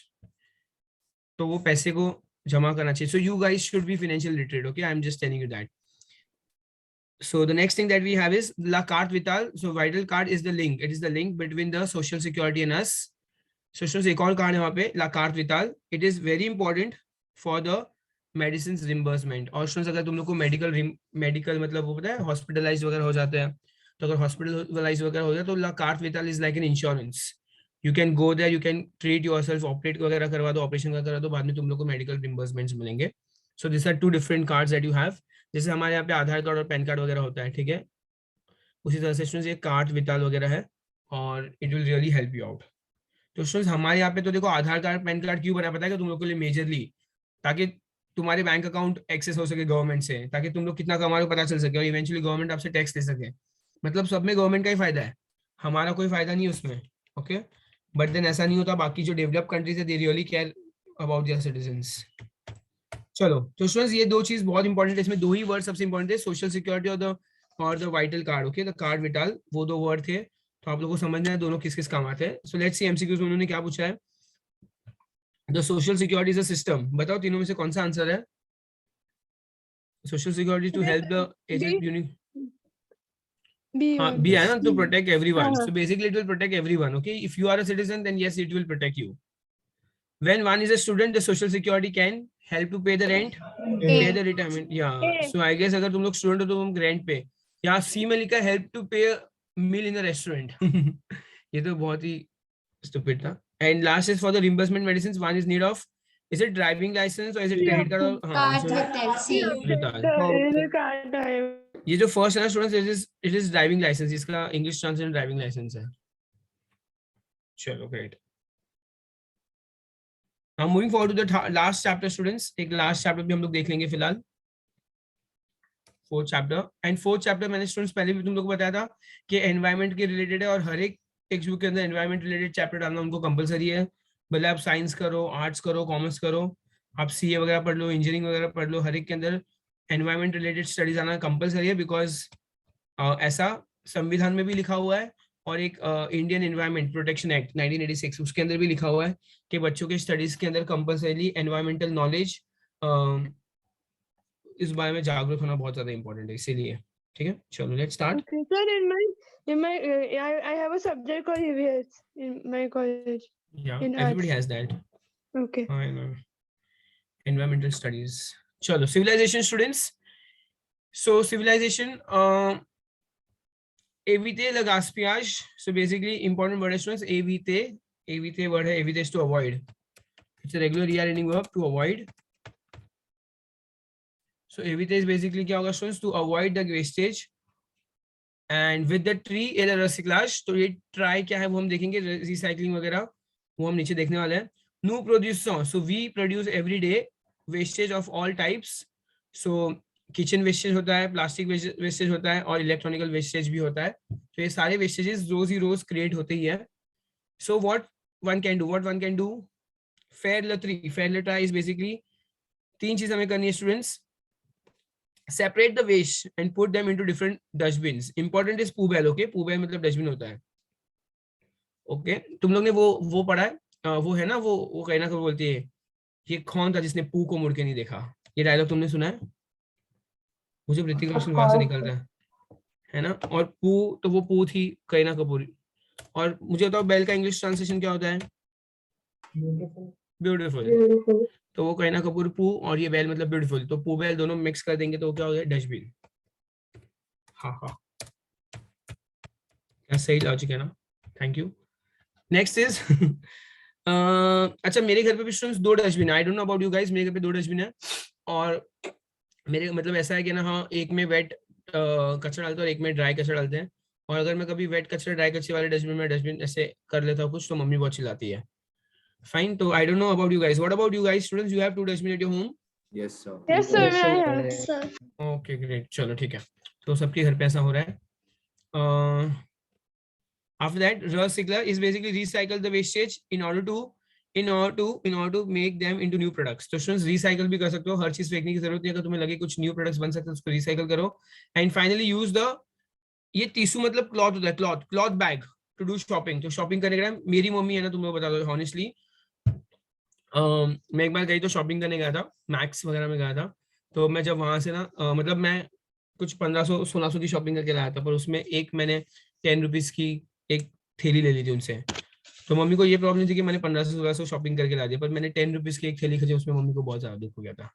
तो वो पैसे को जमा करना चाहिए। So you guys should be financial literate, okay, I am just telling you that. So the next thing that we have is La Carte Vitale. So Vital Card is the link. It is the link between the Social Security and us. So students, एक और card है वहाँ पे La Carte Vitale. It is very important for the medicines reimbursement. और students अगर तुम लोग को medical मतलब वो पता है hospitalized वगैरह हो जाते हैं, तो अगर hospitalized वगैरह हो जाए तो La Carte Vitale is like an insurance. You can go there, you can treat yourself, operate वगैरह करवा दो, operation करा दो, बाद में तुम लोग को medical reimbursements मिलेंगे. So these are two different cards that you have. जैसे हमारे यहाँ पे आधार कार्ड और पैन कार्ड वगैरह होता है, ठीक है, उसी तरह से स्टूडेंट्स ये कार्ड विटाल वगैरह है और it will really help you out. तो स्टूडेंट्स हमारे यहाँ पे तो देखो आधार कार्ड पैन कार्ड क्यों बना, पता है कि तुम लोग के लिए मेजरली ताकि तुम्हारे बैंक अकाउंट एक्सेस हो सके गवर्नमेंट से, ताकि तुम लोग कितना कमा रहे हो पता चल सके और इवेंचुअली गवर्नमेंट आपसे टैक्स ले सके. मतलब सब में गवर्नमेंट का ही फायदा है, हमारा कोई फायदा नहीं है उसमें. ओके, बट देन ऐसा नहीं होता, बाकी जो डेवलप कंट्रीज है they really care about their citizens. चलो तो स्टूडेंट्स ये दो चीज बहुत इंपॉर्टेंट है, इसमें दो ही वर्ड सबसे इंपॉर्टेंट है, सोशल सिक्योरिटी और the vital card. Okay, the card vital, वो दो वर्ड थे, तो आप लोगों को समझना है दोनों किस किस काम आते हैं. सो लेट्स सी एमसीक्यूज में उन्होंने क्या पूछा है. The social security is a system. बताओ तीनों में से कौन सा आंसर है. Social security to help the aged unique. हाँ, बी है ना, to protect everyone. So basically it will protect everyone. Okay, if you are a citizen then yes it will protect you. When one is a student, the social security can help to pay the rent, pay the retirement. Yeah. So I guess अगर तुम लोग student हो तो तुम rent पे. यहाँ C में लिखा है help to pay a meal in a restaurant. ये तो बहुत ही stupid था. And last is for the reimbursement medicines. One is need of, is it driving license or is it credit card? हाँ. ये जो first है ना students, it is driving license. इसका English translation driving license है. चलो great. Now moving forward to the last chapter students, एक last chapter भी हम लोग देख लेंगे फिलहाल, fourth chapter. And fourth chapter मैंने students पहले भी तुम लोग को बताया था कि environment के related है और हर एक टेक्स्ट बुक के अंदर environment related chapter डालना उनको compulsory है. भले आप साइंस करो, आर्ट्स करो, कॉमर्स करो, आप सीए वगैरह पढ़ लो, इंजीनियरिंग वगैरह पढ़ लो, हर एक के अंदर environment related studies आना compulsory है, because ऐसा संविधान में भी लिखा हुआ है और एक इंडियन एनवायरमेंट प्रोटेक्शन एक्ट 1986 उसके अंदर भी लिखा हुआ है कि बच्चों के स्टडीज के अंदर कंपल्सरीली एनवायरमेंटल नॉलेज, इस बारे में जागरूक होना बहुत ज्यादा इंपॉर्टेंट है, इसीलिए. ठीक है, चलो let's start. Okay, sir, in my I have a subject called EVS in my college. Yeah, in everybody arts. has that. Okay. I know. Environmental studies. चलो civilization students. So civilization, evite le gaspillage. So basically important word students, evite word है, evite is to avoid. It's a regular reading verb, to avoid. So evite is basically क्या होगा students, to avoid the wastage. And with the tree is a recyclage. तो ये try क्या है वो हम देखेंगे, recycling वगैरह वो हम नीचे देखने वाले हैं. Nous produisons, so we produce every day wastage of all types. So kitchen wastage होता है, प्लास्टिक वेस्टेज होता है और इलेक्ट्रॉनिकल वेस्टेज भी होता है. तो ये सारे वेस्टेजेस रोज ही रोज क्रिएट होते ही है. So what one can do, फेयर लेट्रा इज बेसिकली तीन चीज हमें करनी है students. Separate the waste and put them into different dustbins. Important is पूबेल. ओके, पूबेल मतलब डस्टबिन होता है. ओके, तुम लोग ने वो पढ़ा है, वो है ना, वो कहना को बोलती है, ये कौन था जिसने पू को मुड़ के नहीं देखा. ये डायलॉग तुमने सुना है, मुझे ऋतिक रोशन वहां से निकलता है ना. और पू तो वो पू थी करीना कपूर. और मुझे बताओ बेल का इंग्लिश ट्रांसलेशन क्या होता है. ब्यूटीफुल. तो वो करीना कपूर पू और ये बेल मतलब ब्यूटीफुल. तो पू बेल दोनों मिक्स कर देंगे तो क्या हो गया, डस्टबिन. हाँ, क्या सही लॉजिक है ना. Thank you. नेक्स्ट इज अच्छा, मेरे घर पे भी स्टूडेंट्स दो डस्टबिन है. आई don't know about you guys, मेरे घर पे दो डस्टबिन है. और मेरे मतलब ऐसा है कि ना, हाँ, एक में वेट कचरा डालते हैं और एक में ड्राई कचरा डालते हैं. और अगर मैं कभी वेट कचरा ड्राई कचरे वाले डस्टबिन ऐसे कर लेता हूँ कुछ, तो मम्मी बहुत चिल्लाती है. फाइन. तो I don't know about you guys. What about you guys students, you have two dustbin at your home? Yes sir. Yes, sir. I have. Okay great. चलो ठीक है, तो सबके घर पे ऐसा हो रहा है. After that recycler is basically recycle the wastage in order to make them into new products. तो स्टूडेंट्स रिसाइकल भी कर सकते हो, हर चीज फेंकने की जरूरत नहीं है. अगर तुम्हें लगे कुछ न्यू प्रोडक्ट्स बन सकते हैं उसको रिसाइकल करो. एंड फाइनली यूज द ये टीसू मतलब क्लॉथ होता है, cloth cloth bag to do shopping. तो शॉपिंग करने के टाइम मेरी मम्मी है ना, तुम लोग बता दो हॉनेस्टली, मैं एक बार गई तो शॉपिंग करने गया था, मैक्स वगैरह में गया था। तो मैं जब वहां से ना मतलब मैं कुछ 1500-1600 की शॉपिंग करके लाया था, पर उसमें एक मैंने 10 रुपीज की एक थैली ले ली थी उनसे। तो मम्मी को ये प्रॉब्लम थी कि मैंने 1500-1600 शॉपिंग करके ला दिया, पर मैंने 10 रुपीज की एक थैली खरीदी, उसमें मम्मी को बहुत ज्यादा दुख हो गया था।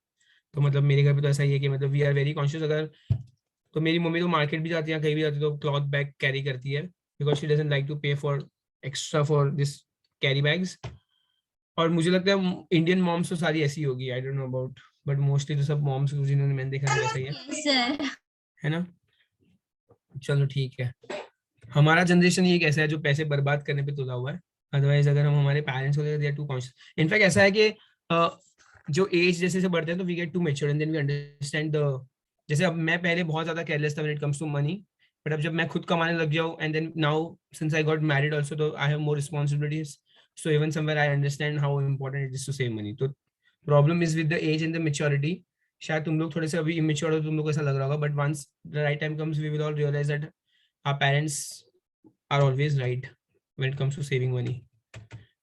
तो मतलब मेरे घर पे तो ऐसा ही है कि मतलब वी आर वेरी कॉन्शियस। अगर तो मेरी मम्मी तो मार्केट भी जाती है, कहीं भी जाती है तो क्लॉथ बैग कैरी करती है, because she doesn't like to pay for extra for this carry bags. और मुझे लगता है इंडियन मॉम्स तो सारी ऐसी होगी, आई don't know about, but mostly तो सब मॉम्स जिन्होंने मैंने देखा है वैसा ही है ना। चलो ठीक है, हमारा जनरेशन ये कैसा है जो पैसे बर्बाद करने पे तुला हुआ है। अदरवाइज अगर हम हमारे पेरेंट्स होते they are too conscious. In fact ऐसा है कि जो एज जैसे जैसे बढ़ते हैं तो we get to mature and then we understand the. जैसे अब मैं पहले बहुत ज्यादा केयरलेस था when it comes to money, but अब जब मैं खुद कमाने लग जाऊं and then now since I got married also, तो I have more responsibilities, so even somewhere I understand how important it is to save money. तो problem is with the age and the maturity. शायद तुम लोग थोड़े से अभी immature हो, तुम लोग को ऐसा लग रहा होगा, but once the right time comes we will all realize that our parents are always right when it comes to saving money.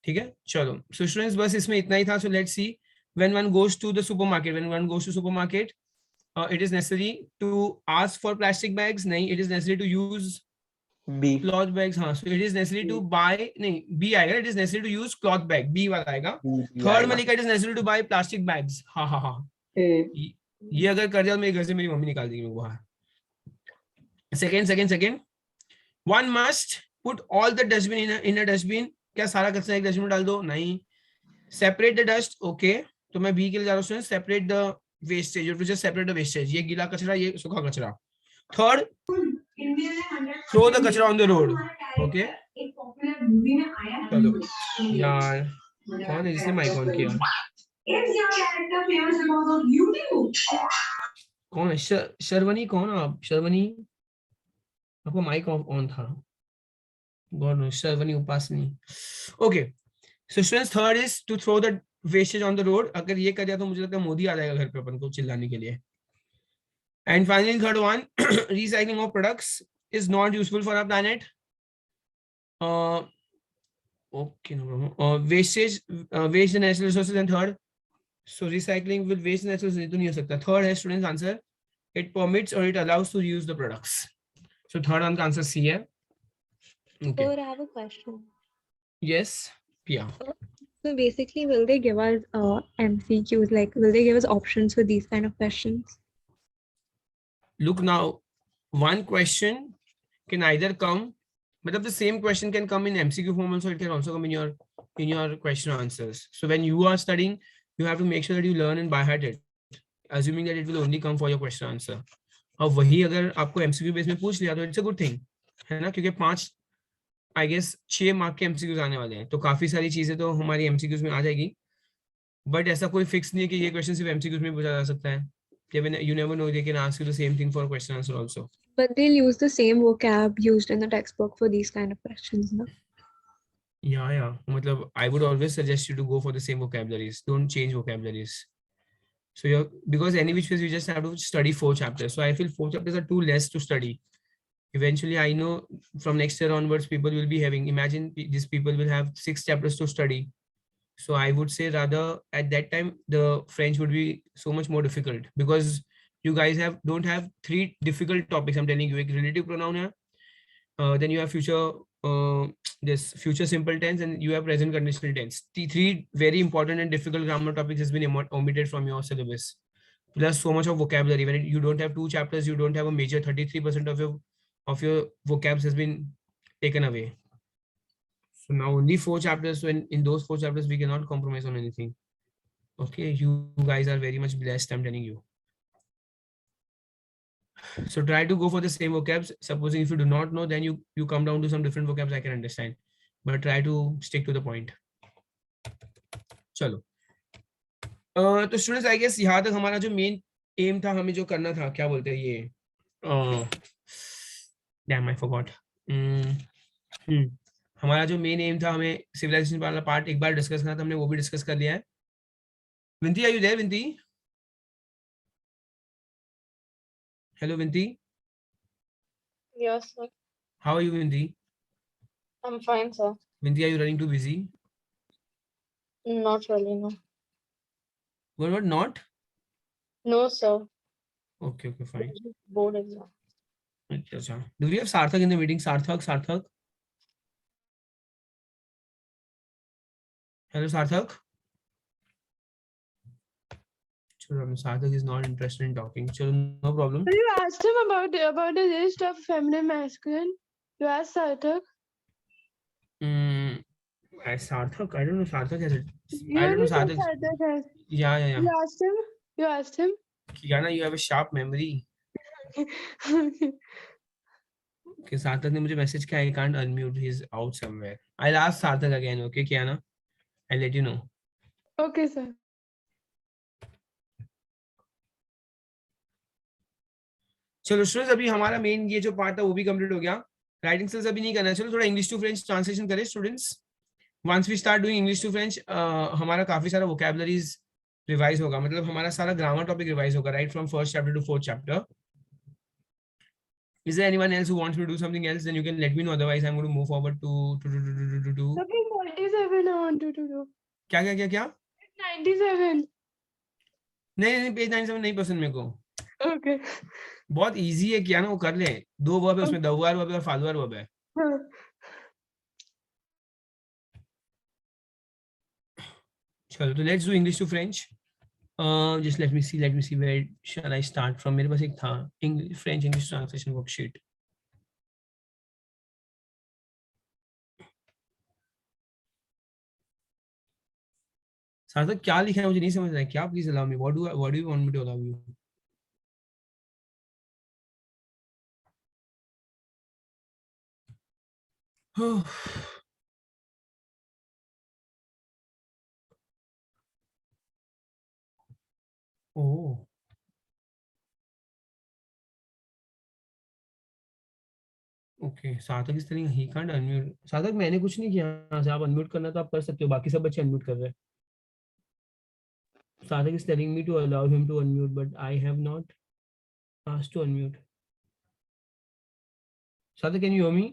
ठीक है, चलो सो स्टूडेंट्स बस इसमें इतना ही था। So let's see, when one goes to the supermarket, when one goes to supermarket, it is necessary to ask for plastic bags? nahi, it is necessary to use B. cloth bags. हाँ, so it is necessary to buy, नहीं B आएगा, it is necessary to use cloth bag, B वाला आएगा। Third में लिखा it is necessary to buy plastic bags। हाँ हाँ हाँ, ये अगर कर दिया तो मेरे घर से मेरी मम्मी निकाल देगी मेरे को बाहर। Second one must put all the dustbin in a dustbin। क्या सारा कचरा एक डस्टबिन में डाल दो? नहीं। सेपरेट द डस्ट, ओके, तो मैं बी के लिए जा रहा हूँ, separate the wastage, you to just separate the wastage, ये गीला कचरा ये सूखा कचरा। थर्ड, थ्रो द कचरा ऑन द रोड, ओके। चलो यार, कौन है जिसने माइक ऑन किया? कौन है? शर्वनी कौन है आप? शर्वनी, आपको माइक ऑन था? God no, Sharvani Upasani, okay. So students, third is to throw the wastage on the road। अगर ये कर दिया तो मुझे लगता है मोदी आ जाएगा घर पे अपन को चिल्लाने के लिए। And finally third one, recycling of products is not useful for our planet। Okay, no problem। wastage, waste the natural resources। and third, so recycling will waste natural resources, तो नहीं हो सकता। third है students answer, it permits or it allows to reuse the products। so third one का answer C है। okay, So I have a question. yes, yeah। So basically, will they give us MCQs? Like, will they give us options for these kind of questions? Look now, one question can either come, but the same question can come in MCQ form also, it can also come in your question answers। so when you are studying, you have to make sure that you learn and by heart it, assuming that it will only come for your question answer। और वही अगर आपको MCQ base में पूछ लिया तो it's a good thing, है ना, क्योंकि 5 आई गेस 6 मार्क के MCQs आने वाले हैं, तो काफी सारी चीजें तो हमारी MCQs में आ जाएगी। बट ऐसा कोई फिक्स नहीं है कि ये क्वेश्चन सिर्फ MCQs में पूछा जा सकता है। You never know, they can ask you the same thing for question answer also। But they'll use the same vocab used in the textbook for these kind of questions, no? Yeah, मतलब I would always suggest you to go for the same vocabularies, don't change vocabularies। so you're, because any which ways you just have to study 4 chapters, so I feel 4 chapters are too less to study। eventually I know from next year onwards people will be having, imagine these people will have 6 chapters to study। so I would say rather at that time the French would be so much more difficult, because you guys don't have 3 difficult topics। I'm telling you, एक relative pronoun है, then you have this future simple tense, and you have present conditional tense। The 3 very important and difficult grammar topics has been omitted from your syllabus, plus so much of vocabulary। when you don't have 2 chapters, you don't have a major 33% of your vocabs has been taken away। so now only 4 chapters, so in those 4 chapters we cannot compromise on anything। okay, you guys are very much blessed, I'm telling you। so try to go for the same vocabs। supposing if you do not know, then you come down to some different vocabs, I can understand, but try to stick to the point। चलो तो students I guess यहाँ तक हमारा जो main M था, हमें जो करना था, क्या बोलते हैं ये, डैम आई फॉरगॉट, हमारा जो मेन एम था, हमें सिविलाइजेशन वाला पार्ट एक बार डिस्कस करना था, हमने वो भी डिस्कस कर लिया है। Vinti, are you there? Vinti, hello Vinti. Yes, sir. How are you, Vinti? I'm fine, sir. Vinti, are you running too busy? Not really, no. What not? No, sir. Okay, fine. Board exam. Acha. Do we have Sarthak in the meeting? Sarthak? Hello, Sarthak? Chalo, Sarthak is not interested in talking. Chalo, no problem. You asked him about the list of feminine masculine. You asked Sarthak. Sarthak, I don't know. Sarthak has it. You I don't know. only said Sarthak. Sarthak has. Yeah. You asked him. You asked him. Kiana, you have a sharp memory. Okay, Sarthak ने मुझे message किया, I can't unmute. He's out somewhere. I'll ask Sarthak again. Okay, Kiana? I'll let you know. Okay, sir. चलो students, अभी हमारा main ये जो part था वो भी कंप्लीट हो गया. राइटिंग स्किल्स अभी नहीं करना है. चलो थोड़ा इंग्लिश टू फ्रेंच ट्रांसलेशन करें students. Once we start doing English to French, हमारा काफी सारा वोकैबुलरीज रिवाइज होगा. मतलब हमारा सारा ग्रामर टॉपिक रिवाइज होगा, right from first chapter to fourth chapter. Is there anyone else who wants me to do something else? Then you can let me know. Otherwise, I'm going to move forward to. Okay, 97 I wanted to do. क्या? 97. नहीं, page 97 नहीं पसंद मेरे को. Okay. बहुत easy है, क्या ना वो कर ले. 2 वर्ब है उसमें, दवार वर्ब है और फालवार वर्ब है. चलो तो let's do English to French. Just let me see where shall I start from. मेरे पास एक था French English translation worksheet. सार्थक क्या लिखा है मुझे नहीं समझ रहा है. क्या? Please allow me. What do you want me to allow you? Oh. Okay, Sarthak इस तरह ही कांट अनम्यूट. सार्थक मैंने कुछ नहीं किया. आप अनम्यूट करना तो आप कर सकते हो, बाकी सब बच्चे अनम्यूट कर रहे हैं. सार्थक is telling me to allow him to unmute, but I have not asked to unmute. Sathak, can you hear me?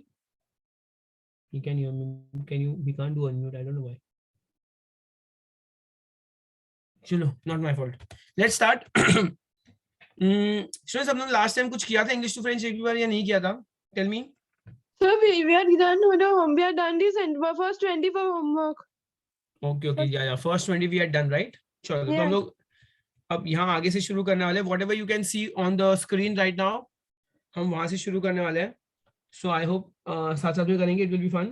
He can hear me. We can't do unmute. I don't know why. चलो, not my fault. Let's start. Students, हमने last time कुछ किया था English to French एक बार या नहीं किया था? Tell me. So we are done. We are done this and first 20 for homework. Okay. Yeah. First 20 we are done, right? चलो तो हम लोग अब यहाँ आगे से शुरू करने वाले हैं. Whatever you can see on the screen right now, हम वहां से शुरू करने वाले हैं. So I hope साथ में करेंगे. It will be fun.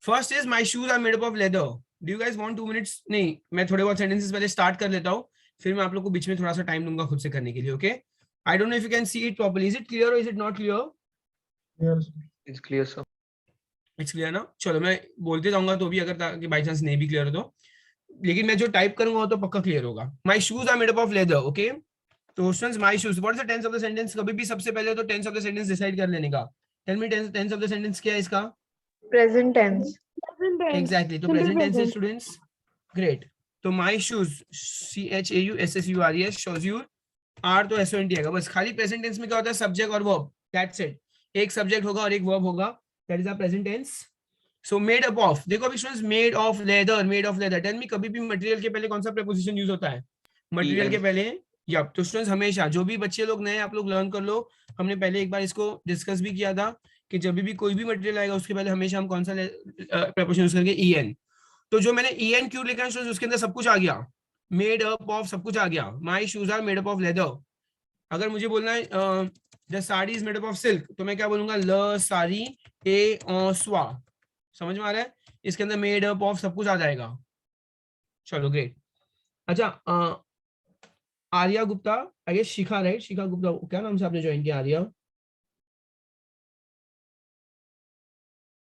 First is my shoes are made up of leather. Do you guys want 2 minutes? नहीं, मैं थोड़े बहुत sentences पहले start कर लेता हूँ, फिर मैं आप लोग को बीच में थोड़ा सा टाइम दूंगा खुद से करने के लिए. Okay? I don't know if you can see it properly. Is it clear or is it not clear? Yes. It's clear, sir. It's clear ना? चलो मैं बोलते जाऊंगा तो भी, अगर ताकि बाई चांस नहीं भी क्लियर हो तो, लेकिन मैं जो टाइप करूंगा वो तो पक्का क्लियर होगा. My shoes are made up of leather. Okay? तो students, my shoes. What is the tense of the sentence? कभी भी सबसे पहले तो tense of the sentence decide कर लेने का. Tell me tense of the sentence क्या है इसका? Present tense. Exactly. तो present tense है students. Great. तो my shoes, CHAUSSURES, shows you, R तो SONT आएगा. बस खाली present tense में क्या होता है? Subject और verb. That's it. एक subject होगा और एक verb होगा. That is our present tense. So made up of. देखो अभी students, made of leather. Tell me कभी भी material के पहले कौन सा preposition use होता है? Material के पहले. या तो स्टूडेंट्स हमेशा, जो भी बच्चे लोग नए आप लोग लर्न कर लो, हमने पहले एक बार इसको डिस्कस भी किया था कि जब भी कोई भी मटेरियल आएगा उसके पहले हमेशा हम कौन सा प्रीपोजिशन यूज करेंगे? en. तो जो मैंने en क्यों लिखा है स्टूडेंट्स, उसके अंदर सब कुछ आ गया. मेड अप ऑफ सब कुछ आ गया. My shoes are made up of leather. अगर मुझे बोलना है the sari is made up of silk, तो मैं क्या बोलूंगा? ल साड़ी ए स्वा. समझ में आ रहा है? इसके अंदर मेड अप ऑफ सब कुछ आ जाएगा. चलो ग्रेट. अच्छा, Arya Gupta, I guess Shikha, right? Shikha Gupta, क्या नाम से आपने ज्वाइन किया? Arya.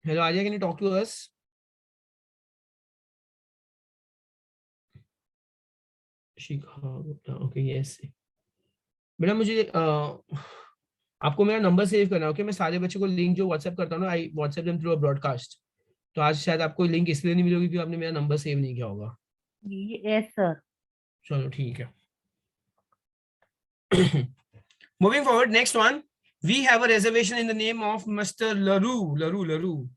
Hello Arya, can you talk to us? Shikha Gupta, okay yes. बेटा मुझे आपको मेरा नंबर सेव करना है. ओके, मैं सारे बच्चों को लिंक जो व्हाट्सएप करता हूँ ना, I WhatsApp them through a broadcast. तो आज शायद आपको लिंक इसलिए नहीं मिलेगी क्योंकि आपने मेरा नंबर सेव नहीं किया होगा. Yes, sir. चलो ठीक है. Moving forward, next one. We have a reservation in the name of Mr. Laru.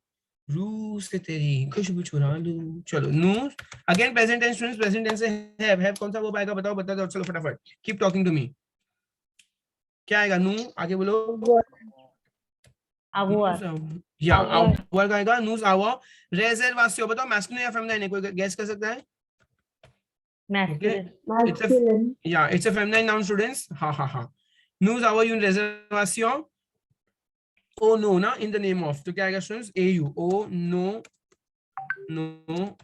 रू से तेरी खुशबू चुरा लूं. चलो नूर. Again present tense students. Present tense से have कौन सा वो आएगा बताओ बता दो. चलो फटाफट. Keep talking to me. क्या आएगा नू? आगे बोलो. avoir, या avoir का आएगा. नूस आवर. Reservation बताओ masculine या feminine है? कोई guess कर सकता है? masculine, It's a feminine noun students. Ha. Nous avons une réservation au nom ना in the name of. तो क्या आएगा students? AU. Oh no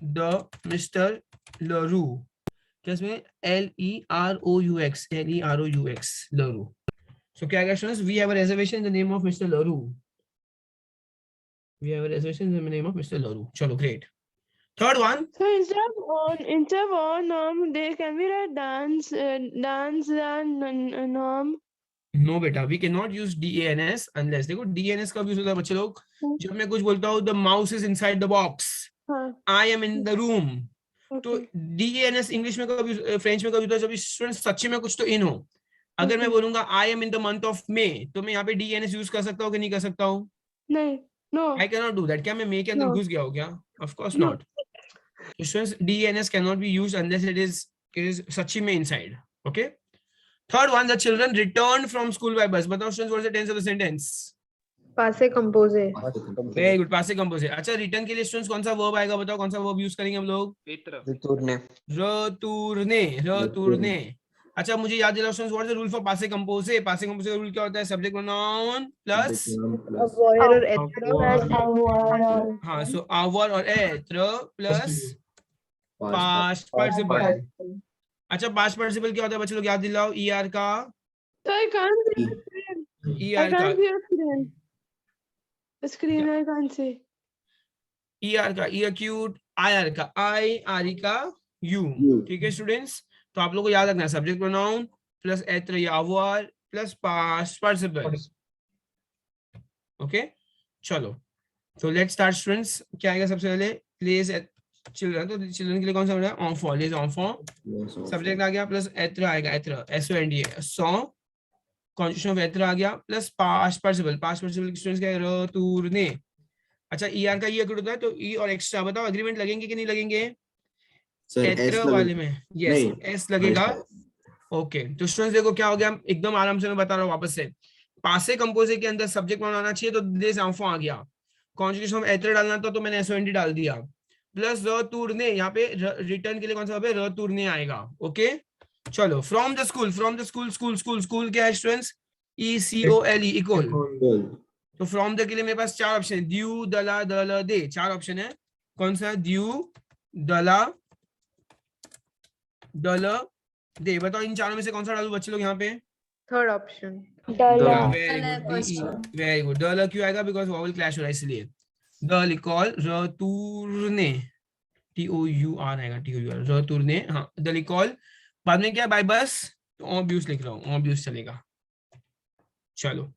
the Mr. Leroux. क्या इसमें LEROUX Leroux. So क्या आएगा students? We have a reservation in the name of Mr. Leroux. चलो great. Third one. So instead of on, they can we write dance and No बेटा, we cannot use DANS unless देखो DANS कब use होता है बच्चे लोग? जब मैं कुछ बोलता हूँ the mouse is inside the box, I am in the room. तो DANS इंग्लिश में कब फ्रेंच में कब होता है? जब स्टूडेंट सच्ची में कुछ तो इन हो. अगर मैं बोलूंगा I am in the month of May, तो मैं यहाँ पे DANS यूज कर सकता हूँ कि नहीं कर सकता हूँ? नहीं. No. I cannot do that. क्या मैं May के अंदर घुस गया हो क्या? Of course not. Students, DANS cannot be used unless it is सच्ची में inside. Okay. Third one, the children returned from school by bus. बताओ students, what is the tense of the sentence? Passé composé. Very good. Passé composé. अच्छा, return के लिए students कौन सा verb आएगा बताओ? कौन सा verb use करेंगे हम लोग? Retourner. अच्छा, मुझे याद दिलाओ students, what is the rule for passé composé? Passé composé का rule क्या होता है? Subject pronoun plus Avoir और être. हाँ, so avoir और être plus past participle. अच्छा, past participle क्या होता है बच्चे लोग याद दिलाओ? ER का. So I can't see the screen. ER का. I can't see the screen. The screen I can't see. ER का E acute, IR का I, RE का U. ठीक है स्टूडेंट्स? तो आप लोगों को याद रखना है सब्जेक्ट प्रोनाउन प्लस être या avoir plus past participle. Okay, चलो. तो लेट्स स्टार्ट स्टूडेंट्स. क्या आएगा सबसे पहले? Place children. तो चिल्ड्रन के लिए कौन सा वर्ड है? enfant. les enfants. सब्जेक्ट आ गया प्लस être आएगा. être SOND saw. Conjugation of être आ गया plus past participle. Past participle students क्या है? retourner. अच्छा, ER का ये होता है तो E और एक्स्ट्रा बताओ एग्रीमेंट लगेंगे कि नहीं लगेंगे? être वाले में यस S लगेगा. ओके, तो स्टूडेंट्स देखो क्या हो गया. एकदम आराम से मैं बता रहा हूँ वापस से. पासे कंपोजे के अंदर सब्जेक्ट प्रोनाउन आना चाहिए तो les enfants आ गया. कॉन्जुगेशन ऑफ être डालना था तो मैंने SOND डाल दिया. Plus retourner. यहाँ पे रिटर्न के लिए कौन सा वर्ब है? retourner आएगा. ओके, चलो. From the school. स्कूल क्या है स्टूडेंट्स? ECOLE equal. तो फ्रॉम द के लिए मेरे पास चार ऑप्शन है. द्यू दला दल दे. चार ऑप्शन है. कौन सा? द्यू दला दल दे. बताओ इन चारों में से कौन सा डालूं बच्चे लोग यहाँ पे? Third option. Very good. दल क्यों आएगा? बिकॉज वॉवल क्लैश हो रहा है इसलिए. दल इक्वल रटूरने. TOUR आएगा. TOUR रटूरने. हाँ, दल इक्वल. बाद में क्या? बाय बस. तो ऑब्यूस लिख रहा हूँ. ऑब्यूस चलेगा. चलो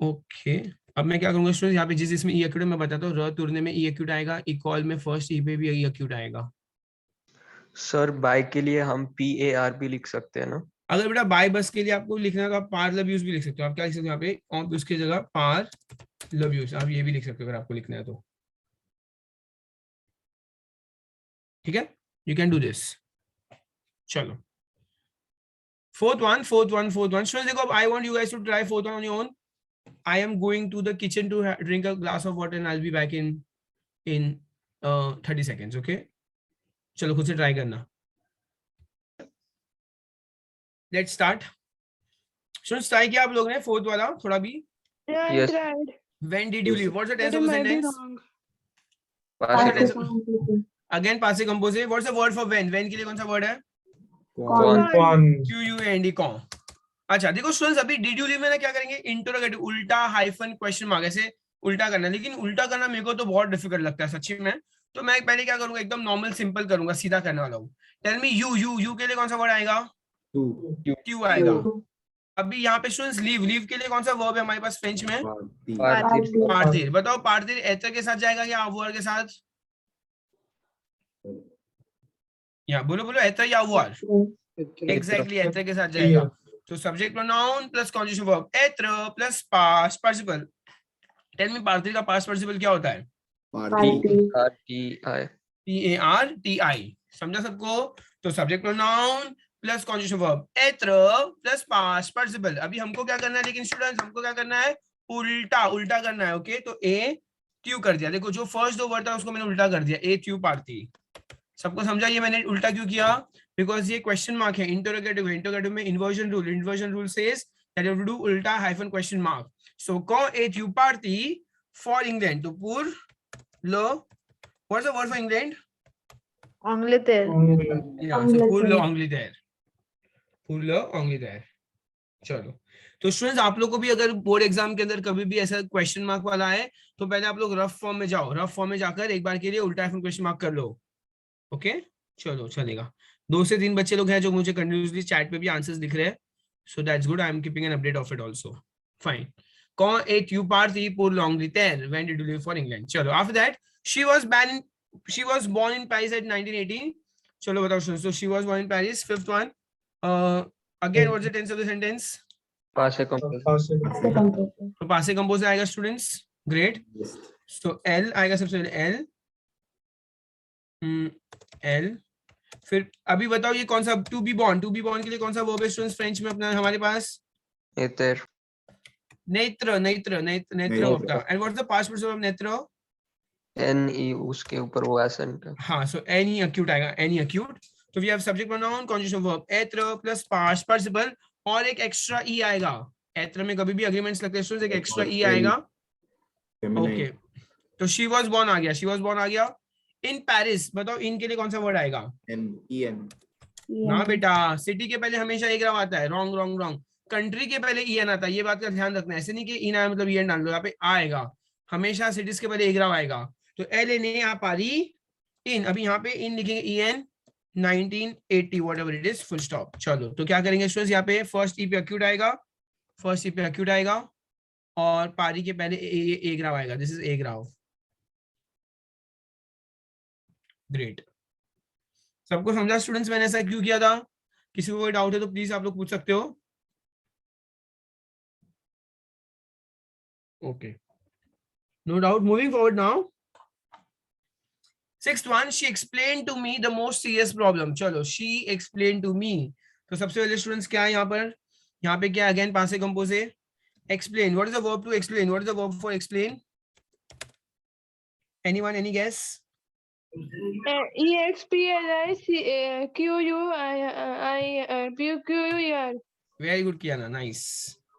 ओके. अब मैं क्या करूंगा स्टूडेंट? यहाँ पे जिसमें ई एक्यूट मैं बताता हूँ. रटूरने में ई एक्यूट आएगा. इक्वल में फर्स्ट ई पे भी ई एक्यूट आएगा. सर बाय के लिए हम PAR भी लिख सकते हैं ना? अगर बेटा बाय बस के लिए आपको लिखना है तो आप पार लव यूज भी लिख सकते हो. आप क्या लिख सकते हो यहाँ पे? ऑन उसकी जगह पार लव यूज. आप ये भी लिख सकते हो अगर आपको लिखना है तो. ठीक है, यू कैन डू दिस. चलो fourth one. So देखो, I want you guys to try fourth one on your own. I am going to the kitchen to drink a glass of water and I'll be back in 30 seconds. Okay, चलो खुद से try करना. Let's start. Students, try किया आप लोगों ने fourth वाला थोड़ा भी? Yeah, I Yes. tried. When did you leave? What's the But tense it of the might be sentence? wrong. Again, passé composé. What's the word for when? When के लिए कौन सा word है? QUND कौन. अच्छा देखो स्टूडेंट्स, अभी did you leave में ना क्या करेंगे? इंटरोगेटिव उल्टा हाइफन क्वेश्चन मार्क ऐसे उल्टा करना. लेकिन उल्टा करना मेरे को तो बहुत डिफिकल्ट लगता है सच्ची में. तो मैं पहले क्या करूंगा? एकदम नॉर्मल सिंपल करूंगा, सीधा करने वाला हूँ. टेल मी यू के लिए कौन सा वर्ड आएगा? ट्यू आएगा. अभी यहाँ पे स्टूडेंट्स लीव के लिए कौन सा वर्ब है हमारे पास फ्रेंच में? पार्थिर. बताओ पार्थिर एतर के साथ जाएगा या अवुअर के साथ? या बोलो एतर या अवुअर? एग्जैक्टली एतर के साथ जाएगा. तो subject pronoun plus conjugation verb एत्र plus past participle. Tell me पार्थिव का पास्ट पार्टिसिपल क्या होता है? PARTI। समझा सबको? तो subject pronoun plus conjugation verb एत्र प्लस पास्ट पार्टिसिपल। अभी हमको क्या करना है लेकिन स्टूडेंट्स, हमको क्या करना है? उल्टा उल्टा करना है। ओके, तो ए ट्यू कर दिया। देखो जो फर्स्ट दो वर्ड था उसको मैंने उल्टा कर दिया, ए ट्यू पार्थी। सबको समझा ये मैंने उल्टा क्यों किया? बिकॉज ये क्वेश्चन मार्क है, इंटरोगेटिव है। इंटरोगेटिव में inversion rule says that you have to do उल्टा हाइफन क्वेश्चन मार्क। सो को ए ट्यू पार्थी फॉर इंग्लैंड। तो पूर लो, what's the word for England? Angleterre. Yeah, so पूर लो Angleterre। पूर लो Angleterre। चलो, तो स्टूडेंट्स आप लोग को भी अगर बोर्ड एग्जाम के अंदर कभी भी ऐसा क्वेश्चन मार्क वाला है तो पहले आप लोग रफ फॉर्म में जाओ, रफ फॉर्म में जाकर एक बार के लिए उल्टा क्वेश्चन मार्क कर लो। ओके, चलो चलेगा। 2 से 3 बच्चे लोग हैं जो मुझे कंटिन्यूअसली चैट पे भी आंसर्स दिख रहे हैं, so that's good. I am keeping an update of it also. Fine. कौन ए ट्यू पार्थी pour l'Angleterre when did you leave for England? चलो, after that she was born in Paris at 1918। चलो बताओ students, so she was born in Paris। Fifth one, again what's the tense of the sentence? Past composite। तो पासे compose आएगा students. Great. So L आएगा सबसे पहले, L. फिर अभी बताओ ये कौन सा टू बी बॉर्न के लिए कौन सा वर्ब है स्टूडेंट्स फ्रेंच में अपना हमारे पास? नेत्र होता है। And what's the past participle of नेत्र? NE उसके ऊपर वो एसेंट है। हाँ, सो एनी अक्यूट आएगा, एनी अक्यूट। तो we have subject pronoun conjugation verb एत्र प्लस पास्ट पार्टिसिपल और एक एक्स्ट्रा ई आएगा। एत्र में कभी भी अग्रीमेंट्स लगते हैं, एक एक्स्ट्रा ई आएगा। ओके, तो शी वाज बोर्न आ गया। इन पेरिस, बताओ इन के लिए कौन सा वर्ड आएगा? ना बेटा, सिटी के पहले हमेशा एक राव आता है। रॉन्ग। कंट्री के पहले ईएन आता है, ये बात का ध्यान रखना है। ऐसे नहीं कि इन आया मतलब ईएन डाल दो, यहाँ पे आएगा हमेशा। सिटीज के पहले एक राव आएगा। तो एल एन ए आप आ रही इन, अभी यहाँ पे इन लिखेंगे E 1980 whatever it is, full stop. चलो, तो क्या करेंगे स्टूडेंट्स, यहाँ पे फर्स्ट ई पे अक्यूट आएगा, और पारी के पहले ए ग्राव आएगा। दिस इज ए ग्राव। ग्रेट। सबको समझा स्टूडेंट्स मैंने ऐसा क्यों किया था? किसी को कोई डाउट है तो प्लीज आप लोग पूछ सकते हो। Okay, no doubt. Moving forward now, 6th one, she explained to me the most serious problem। चलो, she explained to me। तो सबसे पहले स्टूडेंट्स क्या है यहाँ पर? यहाँ पे क्या अगेन पास से कंपोज है। Explain, what is the verb to explain? What is the verb for explain? Anyone, any guess? EXPLIQUIR। Very good किया ना, nice।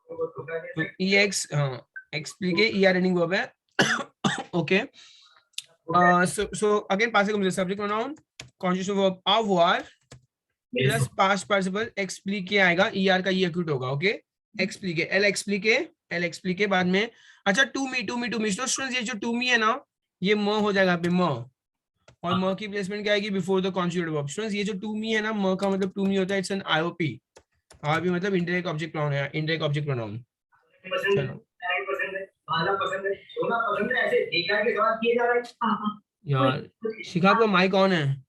तो EX, हाँ, explique ER ending verb है। Okay। So again पास से compose, subject pronoun conjugation verb avoir plus past participle explique आएगा, ER का E acute होगा। Okay, explique, L explique बाद में। अच्छा, to me तो स्टूडेंट्स ये जो to me है ना, ये म हो जाएगा पे म, और म की प्लेसमेंट क्या आएगी? Before the conjugative verb. Students ये जो to me है ना, म का मतलब to me होता है, इट्स एन IOP। IOP मतलब इनडायरेक्ट ऑब्जेक्ट प्रोनाउन है, इनडायरेक्ट ऑब्जेक्ट प्रोनाउन। चलो यार, शिखा को माइक ऑन है।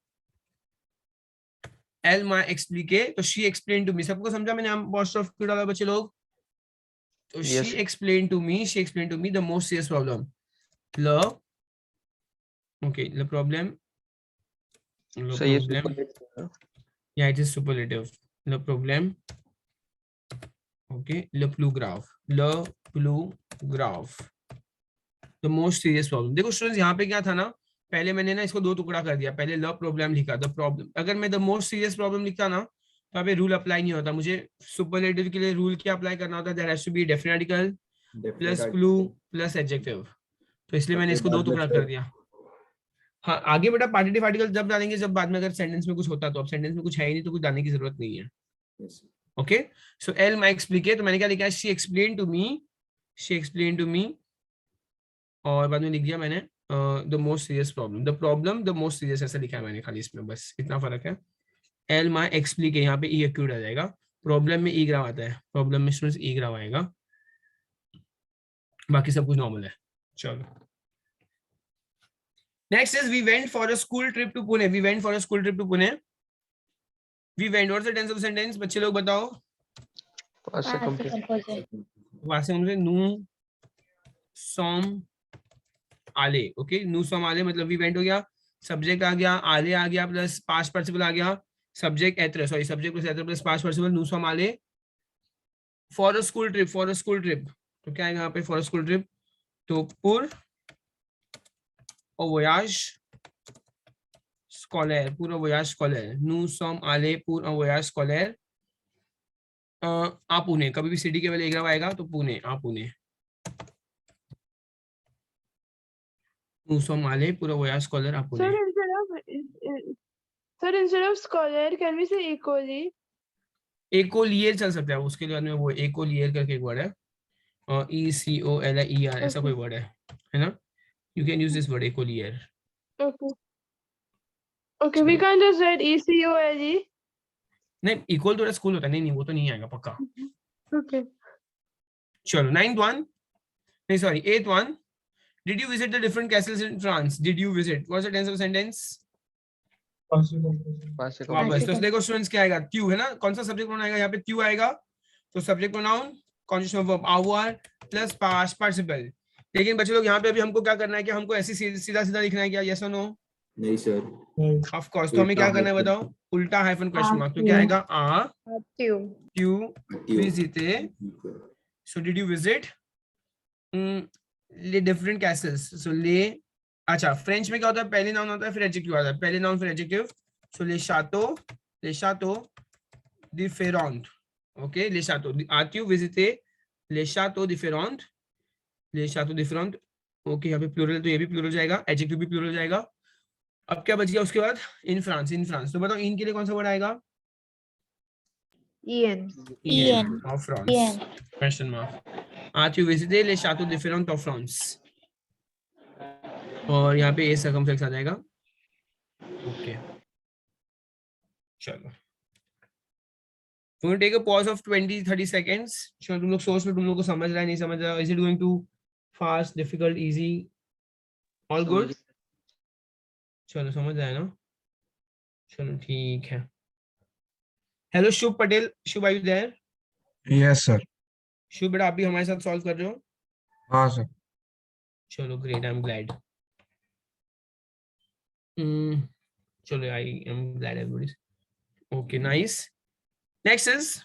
एल माई एक्सप्लिके, तो शी एक्सप्लेन टू मी। सबको समझा मैंने? मोस्ट ऑफ क्यों डाला बच्चे लोग? तो she explain to me the most serious problem. Okay, the problem, yeah, it is superlative। the problem, okay, le plus grave, the most serious problem। देखो स्टूडेंट्स यहाँ पे क्या था ना, पहले मैंने ना इसको 2 टुकड़ा कर दिया। पहले ल प्रॉब्लम लिखा, द प्रॉब्लम। अगर मैं द मोस्ट सीरियस प्रॉब्लम लिखता ना तो यहाँ पे रूल अप्लाई नहीं होता। मुझे सुपरलेटिव के लिए रूल क्या अप्लाई करना होता? There has to be definite article plus clue plus adjective. तो इसलिए मैंने इसको 2 टुकड़ा कर दिया। हाँ, आगे बेटा पार्टिटिव आर्टिकल जब डालेंगे जब बाद में अगर सेंटेंस में कुछ होता तो। अब सेंटेंस में कुछ है ही नहीं तो कुछ डालने की जरूरत नहीं है। ओके, सो एल माई एक्सप्लिके, तो मैंने क्या लिखा है? शी एक्सप्लेन टू मी, और बाद में लिख दिया मैंने the most serious problem. The problem the most serious ऐसा लिखा है मैंने, खाली इसमें बस इतना फर्क है। एल माई एक्सप्लिके, यहाँ पे ई एक्यूट आ जाएगा। प्रॉब्लम में ई ग्राव आता है, प्रॉब्लम में स्टूडेंट्स ई ग्राव आएगा, बाकी सब कुछ नॉर्मल है। चलो, next is we went for a school trip to Pune। we went for a school trip to Pune। we went, what's the tense of the sentence? बच्चे लोग बताओ। Passive composite. वहां से उनसे नू सॉम आले. ओके, नू सॉम आले मतलब वी वेंट हो गया, सब्जेक्ट आ गया, आले आ गया प्लस पास्ट पार्टिसिपल आ गया, सब्जेक्ट एत्र, सॉरी सब्जेक्ट प्लस एत्र प्लस पास्ट पार्टिसिपल, नू सॉम आले. For a school trip, for a school trip तो क्या आएगा यहाँ पे फॉर अ स्कूल ट्रिप, तो pour un voyage scolaire, pour un voyage scolaire, nous sommes allés pour un voyage scolaire à Pune. कभी भी सिटी के पहले एक आएगा तो पुणे, आ Pune. nous sommes allés pour un voyage scolaire à Sir, Pune. instead of scholar, can we say equally? एकोलियर चल सकता है, उसके लिए में वो एकोलियर करके एक वर्ड है, ECOLIER ऐसा कोई वर्ड है ना, you can use this word एकोलियर. Okay. Okay, we can't just write ECOLE. नहीं, इक्वल तो स्कूल होता है, नहीं वो तो नहीं आएगा पक्का. Okay. चलो 9th one, नहीं sorry 8th one. Did you visit the different castles in France? Did you visit? What's the tense of the sentence? Passive composite. वापस तो देखो स्टूडेंट्स क्या आएगा, क्यू है ना, कौन सा सब्जेक्ट प्रोनाउन आएगा यहाँ पे, क्यू आएगा. तो subject pronoun conjunction verb avoir plus past participle. लेकिन बच्चे लोग यहाँ पे अभी हमको क्या करना है कि हमको ऐसे सीधा सीधा लिखना है क्या, यस और नो? नहीं सर. Of course. तो हमें क्या करना है बताओ, उल्टा हाइफन क्वेश्चन मार्क. तो क्या आएगा, आ क्यू विजिटे. सो डिड यू विजिट ले डिफरेंट कैसल्स. सो ले, अच्छा फ्रेंच में क्या होता है, पहले नाउन होता है फिर एडजेक्टिव आता है, पहले नाउन फिर एडजेक्टिव. सो ले शातो डिफरेंट. ओके, ले शातो आती हूँ विजिटे ले शातो डिफरेंट, ले शातो डिफरेंट. ओके, यहाँ पे प्लूरल तो ये भी प्लूरल जाएगा, एडजेक्टिव भी प्लूरल जाएगा. अब क्या बच गया उसके बाद, इन फ्रांस. इन फ्रांस तो बताओ इन के लिए कौन सा वर्ड आएगा, EN of France question mark. आती हूँ विजिटे ले शातो डिफरेंट ऑफ फ्रांस, और यहाँ पे ए सर्कमफ्लेक्स आ जाएगा. ओके चलो, take a pause of 20-30 seconds. चलो तुम लोग सोच लो, तुम लोग को समझ रहा है नहीं समझ रहा, is it going too fast, difficult, easy, all good? चलो समझ आया ना, चलो ठीक है. Hello Shubh Patel, Shubh are you there? Yes sir. Shubh बेटा आप भी हमारे साथ सॉल्व कर रहे हो? हाँ सर. चलो ग्रेट, आई एम ग्लैड. चलो I am glad everybody. Okay nice. Next is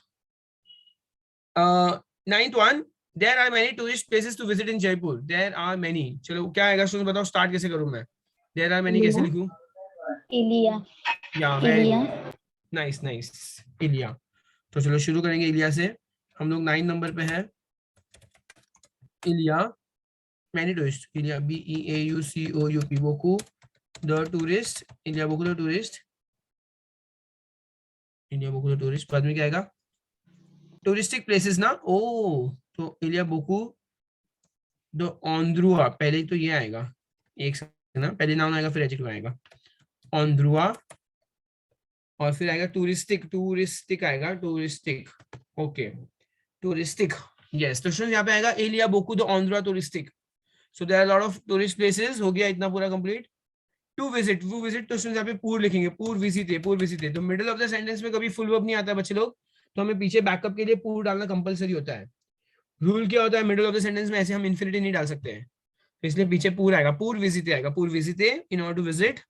9th one. There are many tourist places to visit in Jaipur. There are many. चलो क्या आएगा स्टूडेंट बताओ, स्टार्ट कैसे करूं मैं? There are many कैसे लिखूं? इलिया. नाइस नाइस, इलिया. तो चलो शुरू करेंगे इलिया से. हम लोग 9 नंबर पे है. इलिया, मैनी टूरिस्ट. इलिया BEAUCOUP, बोकू द टूरिस्ट. इलिया बोकू द टूरिस्ट. इलिया बोकू द टूरिस्ट. बाद में क्या आएगा, टूरिस्टिक प्लेसेस ना. ओ तो इलिया बोकू द ऑन्द्रुआ, पहले तो ये आएगा एक ना, पहले नाउन आएगा फिर एडजेक्टिव आएगा, ऑन्द्रुआ, और फिर आएगा टूरिस्टिक. टूरिस्टिक आएगा, टूरिस्टिक. ओके टूरिस्टिक, यस. तो स्टूडेंट्स यहाँ पे आएगा एलिया बोकू द ऑन्द्रुआ टूरिस्टिक. So there are lot of tourist places. हो गया इतना पूरा complete. To visit, to visit तो स्टूडेंट्स यहाँ पे पूर लिखेंगे, पूर विजिटे, पूर विजिटे. तो मिडिल ऑफ द सेंटेंस में कभी फुल वर्ब नहीं आता है बच्चे लोग, तो हमें पीछे बैकअप के लिए पूर डालना कंपलसरी होता है. रूल क्या होता है, मिडिल ऑफ द सेंटेंस में ऐसे हम इन्फिनिटी नहीं डाल सकते हैं, तो इसलिए पीछे पूर आएगा, पूर विजिटे आएगा, पूर विजिटे इन ऑर्डर टू विजिट.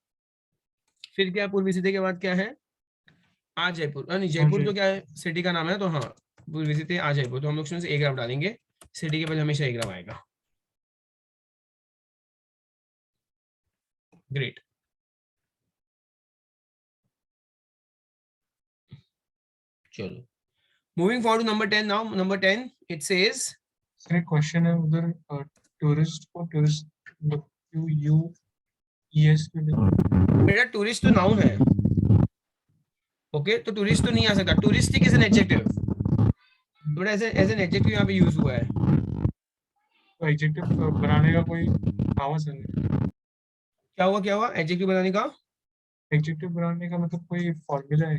फिर क्या, पूर विजिटे के बाद क्या है, आ जयपुर. नहीं जयपुर तो क्या है, सिटी का नाम है, तो हाँ पूर विजिटे आ जयपुर. तो हम लोग एक ग्राफ डालेंगे, सिटी के पहले हमेशा एक ग्राफ आएगा. ग्रेट. चलो moving forward to number 10 now. Number 10 it says, sir question है उधर टूरिस्ट को टूरिस्ट QUES के लिए. बेटा टूरिस्ट तो नाउन है. ओके तो टूरिस्ट तो नहीं आ सकता. Touristic is an adjective. बेटा एज एन एडजेक्टिव यहाँ पे यूज हुआ है. तो एडजेक्टिव बनाने का कोई पावर है? क्या हुआ एडजेक्टिव बनाने का? एडजेक्टिव बनाने का मतलब कोई फॉर्मूला है?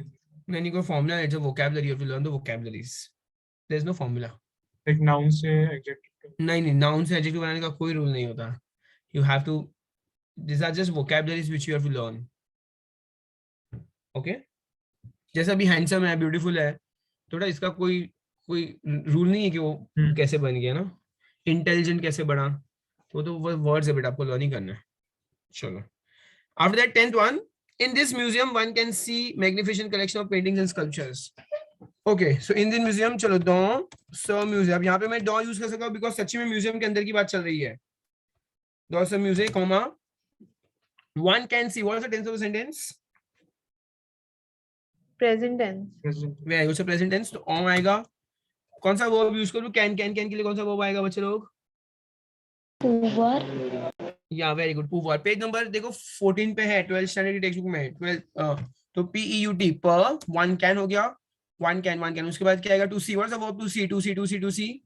नहीं कोई फॉर्मूला है. जब vocabulary, you have to learn the vocabularies. There is no formula. Like noun से एडजेक्टिव? नहीं नाउन से एडजेक्टिव बनाने का कोई रूल नहीं होता. You have to, these are just vocabularies which you have to learn. Okay, जैसा भी हैंडसम है, ब्यूटीफुल है, थोड़ा इसका कोई कोई रूल नहीं है कि वो कैसे बन गया ना, इंटेलिजेंट कैसे बना, वो तो वर्ड्स है बेटा, आपको लर्निंग करना है। चलो, after that 10th one, in this museum one can see magnificent collection of paintings and sculptures. Okay, so in the museum, चलो dans ce museum, यहाँ पे मैं dans यूज कर सकता हूँ बिकॉज सच्ची में म्यूजियम के अंदर की बात चल रही है। dans ce musée, comma, one can see, what is the tense of the sentence? Present tense. Where है उसे present tense, तो on आएगा। कौन सा वर्ब यूज करूँ? कैन के लिए कौन सा वर्ब आएगा बच्चे लोग? pouvoir, या very good, pouvoir। Page number देखो 14 पे है, 12th स्टैंडर्ड की टेक्स्ट बुक में 12 तो PEUT पर वन कैन हो गया, वन कैन। उसके बाद क्या आएगा? To see, what is the verb to see?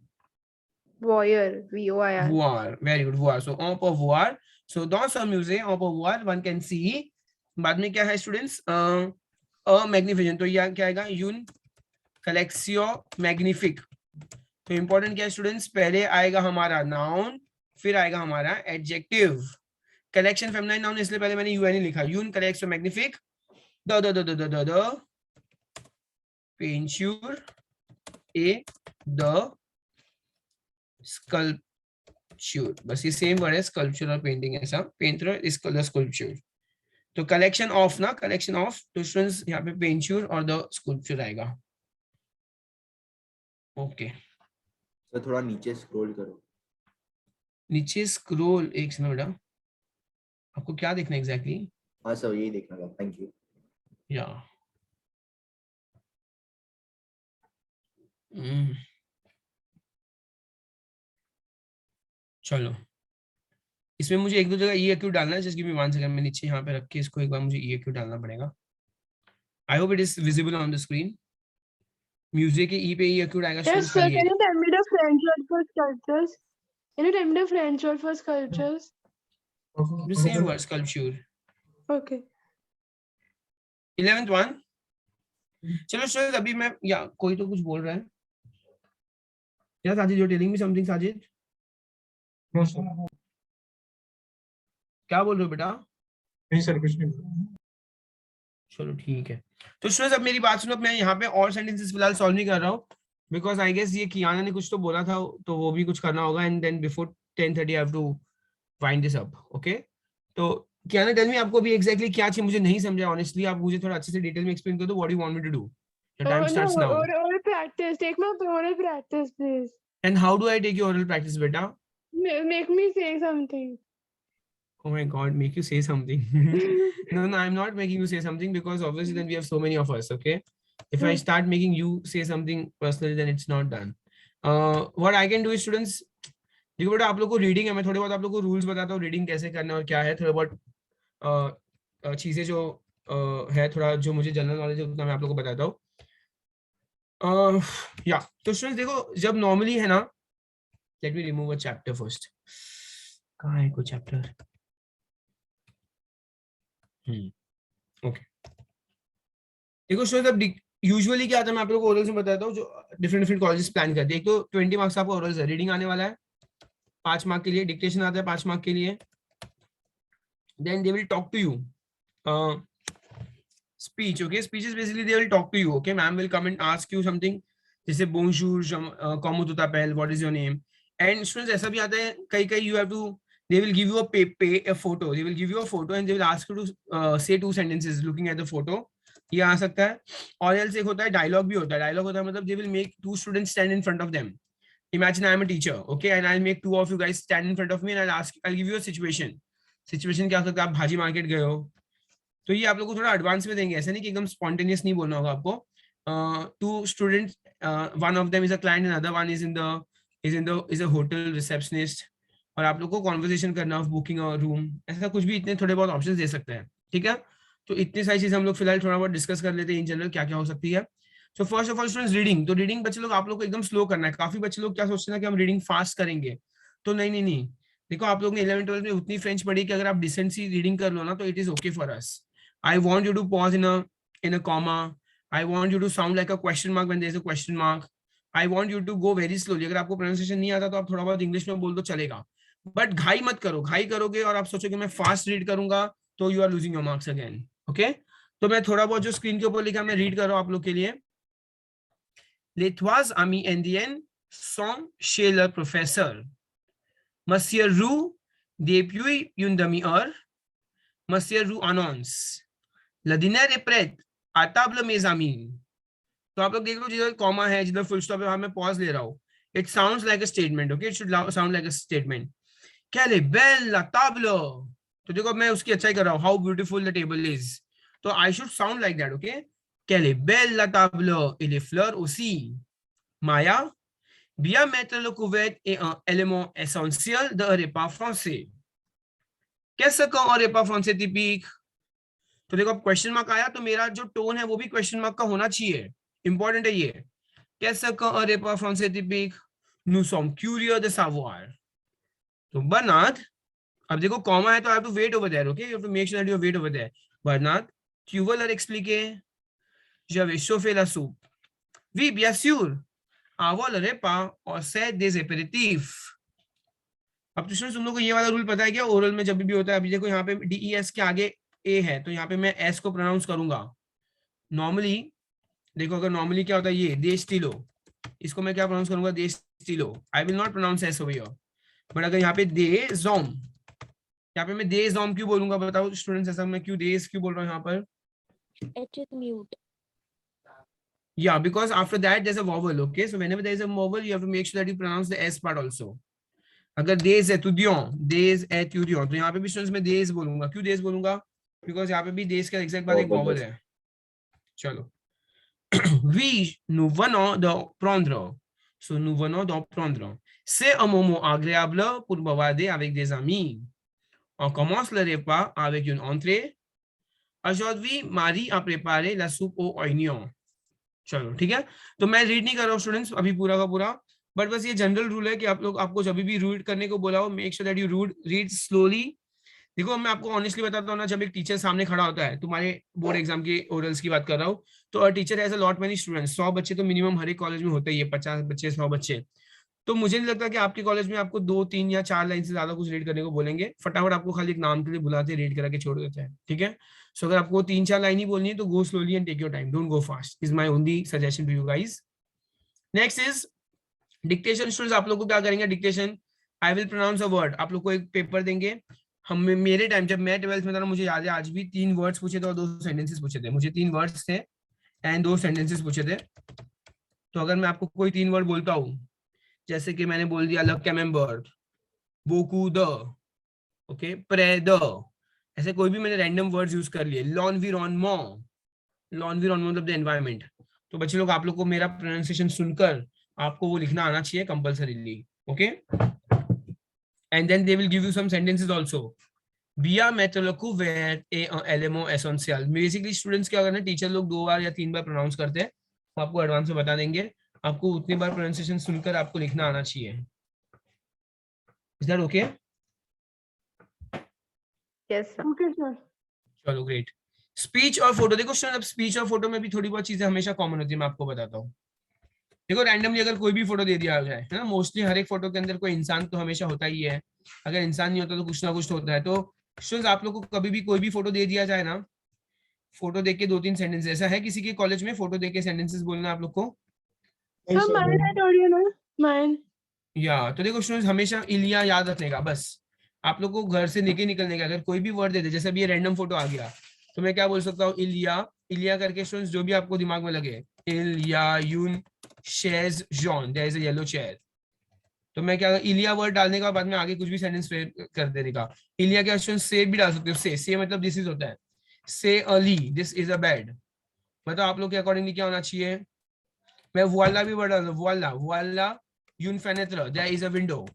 Voir. VOIR. voir, very good, voir। so on peut voir, so dans ce musée on peut voir, one can see। बाद में क्या है स्टूडेंट्स? अ magnificent, तो यह क्या आएगा? यून कलेक्सियो मैग्निफिक। तो इंपॉर्टेंट क्या है स्टूडेंट्स? पहले आएगा हमारा नाउन, फिर आएगा हमारा एडजेक्टिव। कलेक्शन फेमिनाइन नाउन, इसलिए पहले मैंने यूएन लिखा, यून कलेक्सियो मैग्निफिक द पेंच्यूर ए द स्कल्पचर, बस ये सेम वर्ड है, स्कल्पचर और पेंटिंग ऐसा, पेंटर इज द स्कल्पचर। तो कलेक्शन ऑफ ना, कलेक्शन ऑफ, तो स्टूडेंट्स यहाँ पे पेंच्यूर और द स्कल्पचर आएगा। ओके, तो थोड़ा नीचे स्क्रॉल करो। नीचे स्क्रॉल, एक सेकंड बेटा, आपको क्या देखना है एग्जैक्टली? हाँ सर, यही देखना था, थैंक यू। या चलो, इसमें मुझे एक दो जगह EAQ डालना है, जस्ट गिव मी 1 सेकंड, मैं नीचे यहाँ पे रख के इसको एक बार मुझे EAQ डालना पड़ेगा। I hope it is visible on the screen. Music के ई पे EAQ आएगा। Yes, sir. Can you tell me the French word for sculptures? Can you tell me the French word for sculptures? The same word, sculpture। Okay. 11th one। चलो students, अभी मैं, या कोई तो कुछ बोल रहा है या Sajid, you telling me something. Sajid no sir, क्या बोल रहे हो बेटा? नहीं सर, कुछ नहीं। चलो ठीक है, तो स्टूडेंट्स अब मेरी बात सुनो, मैं यहाँ पे और सेंटेंसेस फिलहाल सॉल्व नहीं कर रहा हूँ बिकॉज आई गेस ये कियाना ने कुछ तो बोला था, तो वो भी कुछ करना होगा, and then before 10:30 I have to wind this up. Okay, तो कियाना टेल मी, आपको भी एग्जैक्टली क्या चाहिए? मुझे नहीं समझा ऑनेस्टली, आप मुझे थोड़ा अच्छे से डिटेल में एक्सप्लेन कर दो। What you want me to do? Your time starts now. Oral practice. Take my oral practice, please. And how do I take your oral practice बेटा? Make me say something. Oh my God, make you say something. No, I'm not making you say something because obviously then we have so many of us, okay? If I start making you say something personally, then it's not done. What I can do is students, देखो बेटा, आप लोगों को reading है, मैं थोड़े बहुत आप लोगों को रूल्स बताता हूँ रीडिंग कैसे करना है और क्या है, थोड़ा बहुत चीजें जो है, थोड़ा जो मुझे जनरल नॉलेज है उतना मैं आप लोगों को बताता हूँ। या तो स्टूडेंट्स देखो, जब नॉर्मली है ना, let me remove a chapter first. कहाँ है कोई चैप्टर? ओके, देखो स्टूडेंट्स, अब यूजुअली क्या आता है, मैं आप लोगों को ओरल्स में बताता हूँ, जो डिफरेंट कॉलेजेस प्लान करते हैं। एक तो 20 मार्क्स आपको ओरल्स है, रीडिंग आने वाला है 5 मार्क के लिए, डिक्टेशन आता है 5 मार्क के लिए, then they will talk to you speech. Okay, speech is basically they will talk to you. Okay, ma'am will come and ask you something, जैसे बोनजूर, comment tu t'appelles, what is your name, and students ऐसा भी आता है कई you have to, they will give you a photo, they will give you a photo and they will ask you to say 2 sentences looking at the photo। ये आ सकता है, और else एक होता है डायलॉग भी होता है। डायलॉग होता है मतलब they will make 2 students stand in front of them। Imagine I am a teacher, okay, and I'll make 2 of you guys stand in front of me and I'll give you a situation। Situation क्या हो सकता है? आप भाजी market गए हो, तो ये आप लोगों को थोड़ा एडवांस में देंगे, ऐसा नहीं कि एकदम स्पॉन्टेनियस नहीं बोलना होगा आपको। 2 students, one of them is a client and another one is a hotel receptionist, और आप लोग को कॉन्वर्सेशन करना ऑफ बुकिंग अ रूम, ऐसा कुछ भी, इतने थोड़े बहुत ऑप्शंस दे सकते हैं। ठीक है, तो इतनी सारी चीजें हम लोग फिलहाल थोड़ा बहुत डिस्कस कर लेते हैं इन जनरल क्या क्या हो सकती है। So first of all students, reading, तो रीडिंग बच्चे लोग आप लोग को एकदम स्लो करना है। काफी बच्चे लोग क्या सोचते हैं कि हम रीडिंग फास्ट करेंगे, तो नहीं, देखो आप लोग ने 11th 12th में उतनी फ्रेंच पढ़ी कि अगर आप डिसेंट सी रीडिंग कर लो ना, तो it is okay for us. I want you to pause in a comma, I want you to sound like a question mark when there is a question mark. I want you to go very slowly। अगर आपको pronunciation नहीं आता तो आप थोड़ा बहुत English में बोल दो चलेगा, बट घाई मत करो। घाई करोगे और आप सोचोगे मैं फास्ट रीड करूंगा तो you are losing your marks again. Okay, तो मैं थोड़ा बहुत जो स्क्रीन के ऊपर लिखा मैं रीड कर रहा हूँ आप लोग के लिए। Les trois amis indiens sont chez leur professeur. Monsieur Roux, depuis une demi-heure, Monsieur Roux annonce, le dîner est prêt, à table mes amis. तो आप लोग देख लो जिधर कॉमा है, जिधर फुल स्टॉप है, वहां मैं पॉज ले रहा हूँ. It sounds like a statement, okay? It should sound like a statement. Quelle est belle la table. तो देखो मैं उसकी अच्छाई कर रहा हूँ. How beautiful the table is. तो I should sound like that, okay? Quelle est belle la table et les fleurs aussi. Maya, bien mettre le couvert est un élément essentiel d'un repas français. Qu'est-ce qu'un repas français typique? तो देखो अब question mark आया तो मेरा जो tone है वो भी क्वेश्चन मार्क का होना चाहिए. इंपॉर्टेंट है ये. Qu'est-ce qu'un repas français typique? Nous sommes curieux de savoir. तो Bernard, अब देखो कॉमा है तो I have to wait over there, okay? You have to make sure that you wait over there. Bernard, tu veux leur expliquer? Je vais chauffer la soupe. Oui, bien sûr. Avant le repas, on sait des apéritifs. अब तो तुम लोग को ये वाला rule पता है क्या? ओरल में जब भी होता है, अभी देखो यहाँ पे DES के आगे A है तो यहाँ पे मैं S को प्रोनाउंस करूंगा. नॉर्मली देखो अगर नॉर्मली क्या होता है ये दे स्टीलो, इसको मैं क्या प्रोनाउंस करूंगा? दे स्टीलो. I will not pronounce S over here. But अगर यहाँ पे दे जोम, यहाँ पे मैं दे जोम क्यों बोलूंगा बताओ स्टूडेंट्स? ऐसा मैं क्यों देस क्यों बोल रहा हूँ यहाँ पर? H is mute. Yeah, because after that there's a vowel, okay? So whenever there is a vowel, you have to make sure that you pronounce the S part also. अगर देस एतुदियों, देस एतुदियों, तो यहाँ पे भी स्टूडेंट्स मैं देस बोलूंगा. क्यों देस बोलूंगा? बिकॉज यहाँ पे भी देस का एग्जैक्ट बाद एक vowel है. चलो. Oui, nous venons de prendre. So nous venons de prendre. C'est un moment agréable pour bavarder avec des amis. On commence le repas avec une entrée. Aujourd'hui, Marie a préparé la soupe aux oignons. चलो ठीक है. तो मैं read नहीं कर रहा हूँ students अभी पूरा का पूरा, बट बस ये जनरल रूल है कि आप लोग आपको जब भी रीड करने को बोला हो, make sure that you read slowly. देखो मैं आपको ऑनेस्टली बताता हूँ ना, जब एक टीचर सामने खड़ा होता है, तुम्हारे बोर्ड एग्जाम के ओरल्स की बात कर रहा हूँ, तो teacher has a lot many students. 100 बच्चे तो मिनिमम हर एक कॉलेज में होते ही है, 50 बच्चे 100 बच्चे. तो मुझे नहीं लगता कि आपके कॉलेज में आपको 2, 3 या 4 लाइन से ज्यादा कुछ रीड करने को बोलेंगे. फटाफट आपको खाली एक नाम के लिए बुलाते रीड करा के छोड़ देते हैं. ठीक है. सो अगर आपको 3-4 लाइन ही बोलनी है तो go slowly and take your time, don't go fast, is my only suggestion to you guys. Next is dictation. Students आप लोग को क्या करेंगे? Dictation. I will pronounce a word. आप लोग को एक पेपर देंगे. हम मेरे टाइम जब मैं 12th में था ना, मुझे याद है आज भी 3 वर्ड्स पूछे थे और 2 सेंटेंसेस पूछे थे. मुझे 3 वर्ड्स थे एंड 2 सेंटेंसेस पूछे थे. तो अगर मैं आपको कोई 3 वर्ड बोलता हूँ, जैसे कि मैंने बोल दिया लक कैमेम्बर्ट, बोकू द, ओके, प्रे द, ऐसे कोई भी मैंने रैंडम वर्ड्स यूज कर लिए. लॉन्विरॉनमेंट, लॉन्विरॉनमेंट मतलब द एनवायरनमेंट. तो बच्चे लोग आप लोग को मेरा प्रोनाउंसिएशन सुनकर आपको वो लिखना आना चाहिए compulsorily. Okay. And then they will give you some sentences also. Bien mettre le couvert est un élément essentiel. Basically students क्या करना है, टीचर लोग 2 बार या 3 बार प्रोनाउंस करते हैं, तो आपको एडवांस में बता देंगे. आपको उतनी बार प्रोनाउंसिएशन सुनकर आपको लिखना आना चाहिए. Is that okay? Yes, sir. Okay, sir. चलो ग्रेट. स्पीच और फोटो. देखो स्टूडेंट स्पीच और फोटो में भी थोड़ी बहुत चीजें हमेशा कॉमन होती है, मैं आपको बताता हूँ. देखो रैंडमली अगर कोई भी फोटो दे दिया जाए है ना, मोस्टली हर एक फोटो के अंदर कोई इंसान तो हमेशा होता ही है. अगर इंसान नहीं होता तो कुछ ना कुछ होता है. तो स्टूडेंट्स आप लोग को कभी भी कोई भी फोटो दे दिया जाए ना, फोटो देख के 2-3 सेंटेंस. ऐसा है किसी के कॉलेज में फोटो देख के सेंटेंसेस बोलना आप लोग को? Sir, mine I told you ना, mine. या तो देखो स्टूडेंट्स हमेशा इलिया याद रखने का. बस आप लोग को घर से निकलने का. अगर कोई भी वर्ड दे दे, जैसे अभी ये रैंडम फोटो आ गया, तो मैं क्या बोल सकता हूँ? इलिया. इलिया करके स्टूडेंट्स जो भी आपको दिमाग में लगे. इलिया यून शेयर्स जॉन, there is a yellow chair. तो मैं क्या इलिया वर्ड डालने का बाद में आगे कुछ भी सेंटेंस कर देने का. इलिया क्या स्टूडेंट्स से भी डाल सकते हो. से मतलब दिस इज होता है. से early, this is a bed. मतलब आप लोग के अकॉर्डिंगली क्या होना चाहिए? मैं वुआला भी वर्ड डाल दूं. वुआला, वुआला यून फेनेत्र, देयर इज अ विंडो.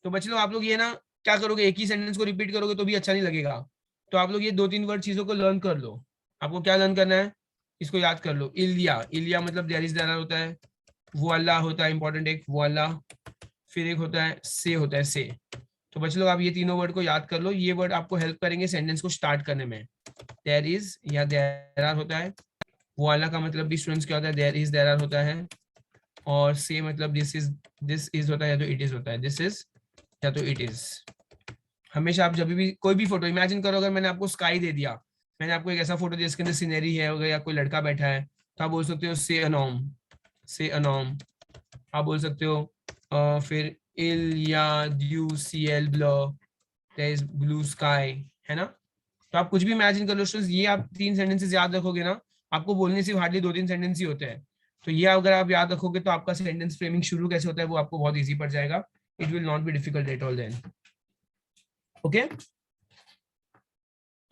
तो बच्चे लोग आप लोग ये ना क्या करोगे, एक ही सेंटेंस को रिपीट करोगे तो भी अच्छा नहीं लगेगा. तो आप लोग ये 2-3 वर्ड चीजों को लर्न कर लो. आपको क्या लर्न करना है, इसको याद कर लो. इलिया, इलिया मतलब देयर इज देयर होता है. वुआला होता है इंपॉर्टेंट एक, वुआला. फिर एक होता है से, होता है से. तो बच्चे लोग आप ये तीनों वर्ड को याद कर लो. ये वर्ड आपको हेल्प करेंगे सेंटेंस को स्टार्ट करने में. देयर इज या देयर आर होता है. वुआला का मतलब भी स्टूडेंट्स क्या होता है? देयर इज देयर आर होता है. और से मतलब दिस इज होता है या तो इट इज होता है. दिस इज या तो इट इज. हमेशा आप जब भी कोई भी फोटो इमेजिन करो, अगर मैंने आपको स्काई दे दिया, मैंने आपको एक ऐसा फोटो दिया जिसके अंदर सीनरी है या कोई लड़का बैठा है, तो आप बोल सकते हो से अ नॉर्म. से a norm. आप बोल सकते हो फिर ill या dew CL blur, there is blue sky, है ना? तो आप कुछ भी इमेजिन कर लो स्टूडेंट्स, ये आप 3 सेंटेंसेस याद रखोगे ना, आपको बोलने से हार्डली 2-3 सेंटेंस ही होते हैं, तो ये अगर आप याद रखोगे तो आपका सेंटेंस फ्रेमिंग शुरू कैसे होता है वो आपको बहुत इजी पड़ जाएगा. It will not be difficult at all then. Okay.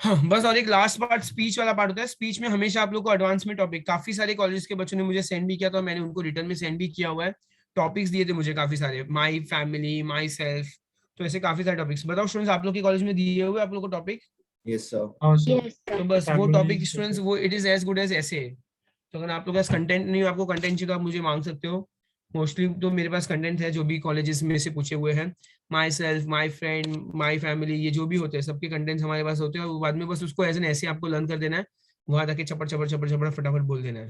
हाँ, बस और एक लास्ट पार्ट स्पीच वाला पार्ट होता है. स्पीच में हमेशा आप लोग को एडवांस में टॉपिक, काफी सारे कॉलेज के बच्चों ने मुझे सेंड भी किया था, मैंने उनको रिटर्न में सेंड भी किया हुआ है. टॉपिक्स दिए थे मुझे काफी सारे, माई फैमिली, माई सेल्फ, तो ऐसे काफी सारे टॉपिक्स. बताओ स्टूडेंट्स, आप लोग के कॉलेज में दिए हुए आप लोग को topic? Yes sir. Yes, sir. तो बस वो Family टॉपिक से स्टूडेंट्स, वो it is as good as ऐसे. तो अगर आप लोग के पास कंटेंट नहीं हो, आपको कंटेंट चाहिए तो आप मुझे मांग सकते हो. मोस्टली तो मेरे पास कंटेंट है जो भी कॉलेजेस में से पूछे हुए हैं. My self, my friend, my family, ये जो भी होते हैं सबके कंटेंट्स हमारे पास होते हैं. और बाद में बस उसको एज एन ऐसे आपको लर्न कर देना है, वहां जाके चपड़ चपड़ चपड़ चपड़ फटाफट बोल देना है.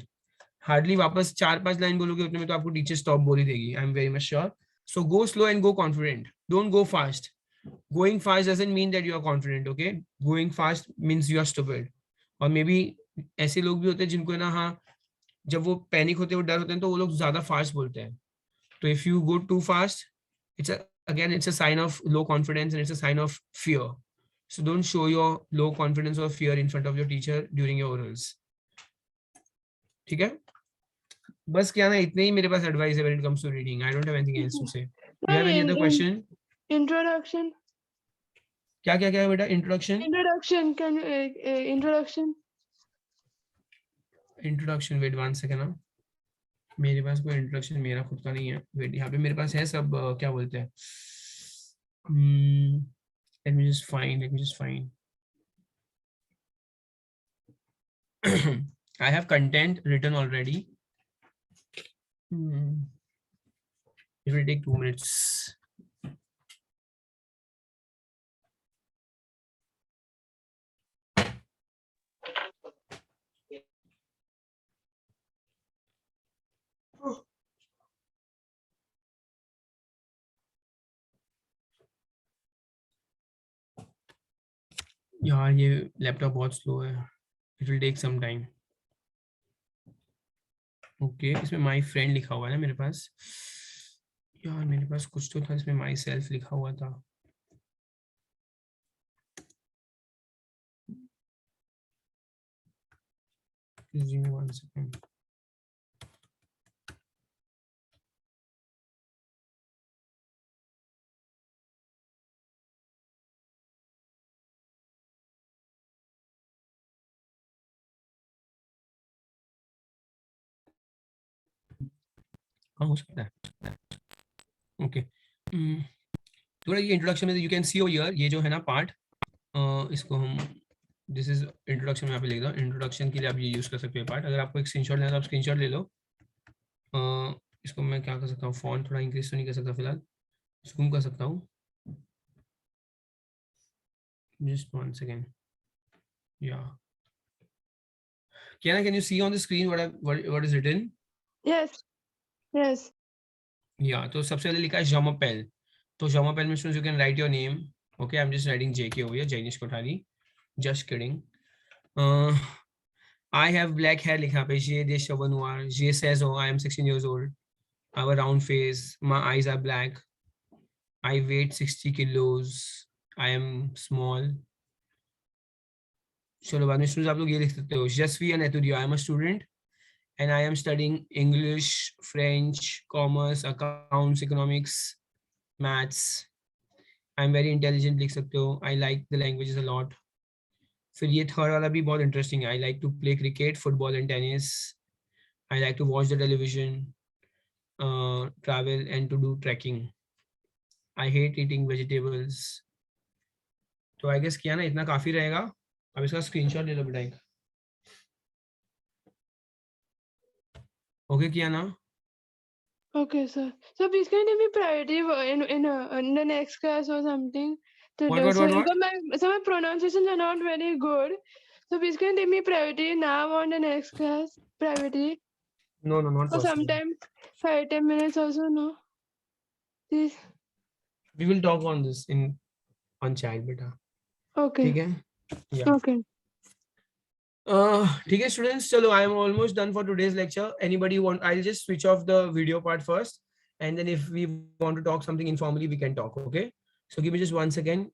हार्डली वापस 4-5 लाइन बोलोगे उतने में तो आपको टीचर स्टॉप बोल ही देगी. I am very much sure. So go slow and go confident, don't go fast. Going fast doesn't mean that you are confident, okay? Going fast means you are stupid. और may be ऐसे लोग भी होते हैं जिनको ना, हाँ, जब वो पैनिक होते हैं, वो डर होते हैं, तो वो लोग ज्यादा फास्ट बोलते हैं. तो if you go too fast, it's a sign of low confidence and it's a sign of fear. So don't show your low confidence or fear in front of your teacher during your orals. ठीक है? बस क्या ना, इतने ही मेरे पास advice है when it comes to reading. I don't have anything else to say. Do you have any other question? Introduction. क्या क्या क्या है बेटा? Introduction. Introduction. Can you introduction? Introduction, wait 1 second ना, मेरे पास कोई इंट्रोडक्शन मेरा खुद का नहीं है. वेट, यहाँ पे मेरे पास है सब, क्या बोलते हैं, let me just find. I have content written already. It will take 2 minutes. यार ये लैपटॉप बहुत स्लो है. It will take some time. Okay, इसमें माई फ्रेंड लिखा हुआ है ना मेरे पास. यार मेरे पास कुछ तो था, इसमें माई सेल्फ लिखा हुआ था. Give me 1 second. हाँ, हो सकता है. ओके, थोड़ा ये इंट्रोडक्शन में यू कैन सी ओवर, ये जो है ना पार्ट, इसको हम, दिस इज इंट्रोडक्शन में यहाँ पे लिख दो. इंट्रोडक्शन के लिए आप ये यूज कर सकते हो पार्ट. अगर आपको एक स्क्रीनशॉट लेना है तो आप स्क्रीनशॉट ले लो. इसको मैं क्या कर सकता हूँ, फॉन्ट थोड़ा इंक्रीज तो नहीं कर सकता फिलहाल, जूम कर सकता हूँ. Just 1 second. Yeah. Can you see on the screen what is written? Yes. Yes. Yeah. तो सबसे पहले लिखा है Jamapel. तो Jamapel में students you can write your name. Okay, I'm just writing JK over here. Jainish Kothari. Just kidding. I have black hair लिखा पे. J Deshavan Noir. J says, oh, I am 16 years old. I have a round face. My eyes are black. I weigh 60 kilos. I am small. चलो बाद में students आप लोग ये लिख सकते हो. Jasvi and Etudio. I am a student and I am studying English, French, Commerce, Accounts, Economics, Maths. I am very intelligent लिख सकते हो. I like the languages a lot. फिर ये थर्ड वाला भी बहुत इंटरेस्टिंग है. I like to play cricket, football and tennis. I like to watch the television, travel and to do trekking. I hate eating vegetables. तो I guess किया ना, इतना काफी रहेगा. अब इसका स्क्रीनशॉट ले लो बेटा एक. ओके किया ना? Okay, sir. So please can you give me priority in the next class or something? What? So my pronunciations are not very good. So please can you give me priority now on the next class? Priority. No, not Or possible. sometime 5-10 minutes also, no? Please. We will talk on this on chat, beta. Okay. ठीक है? Yeah. Okay. ठीक है students, चलो I am almost done for today's lecture. Anybody want? I'll just switch off the video part first, and then if we want to talk something informally, we can talk. Okay. So give me just 1 second.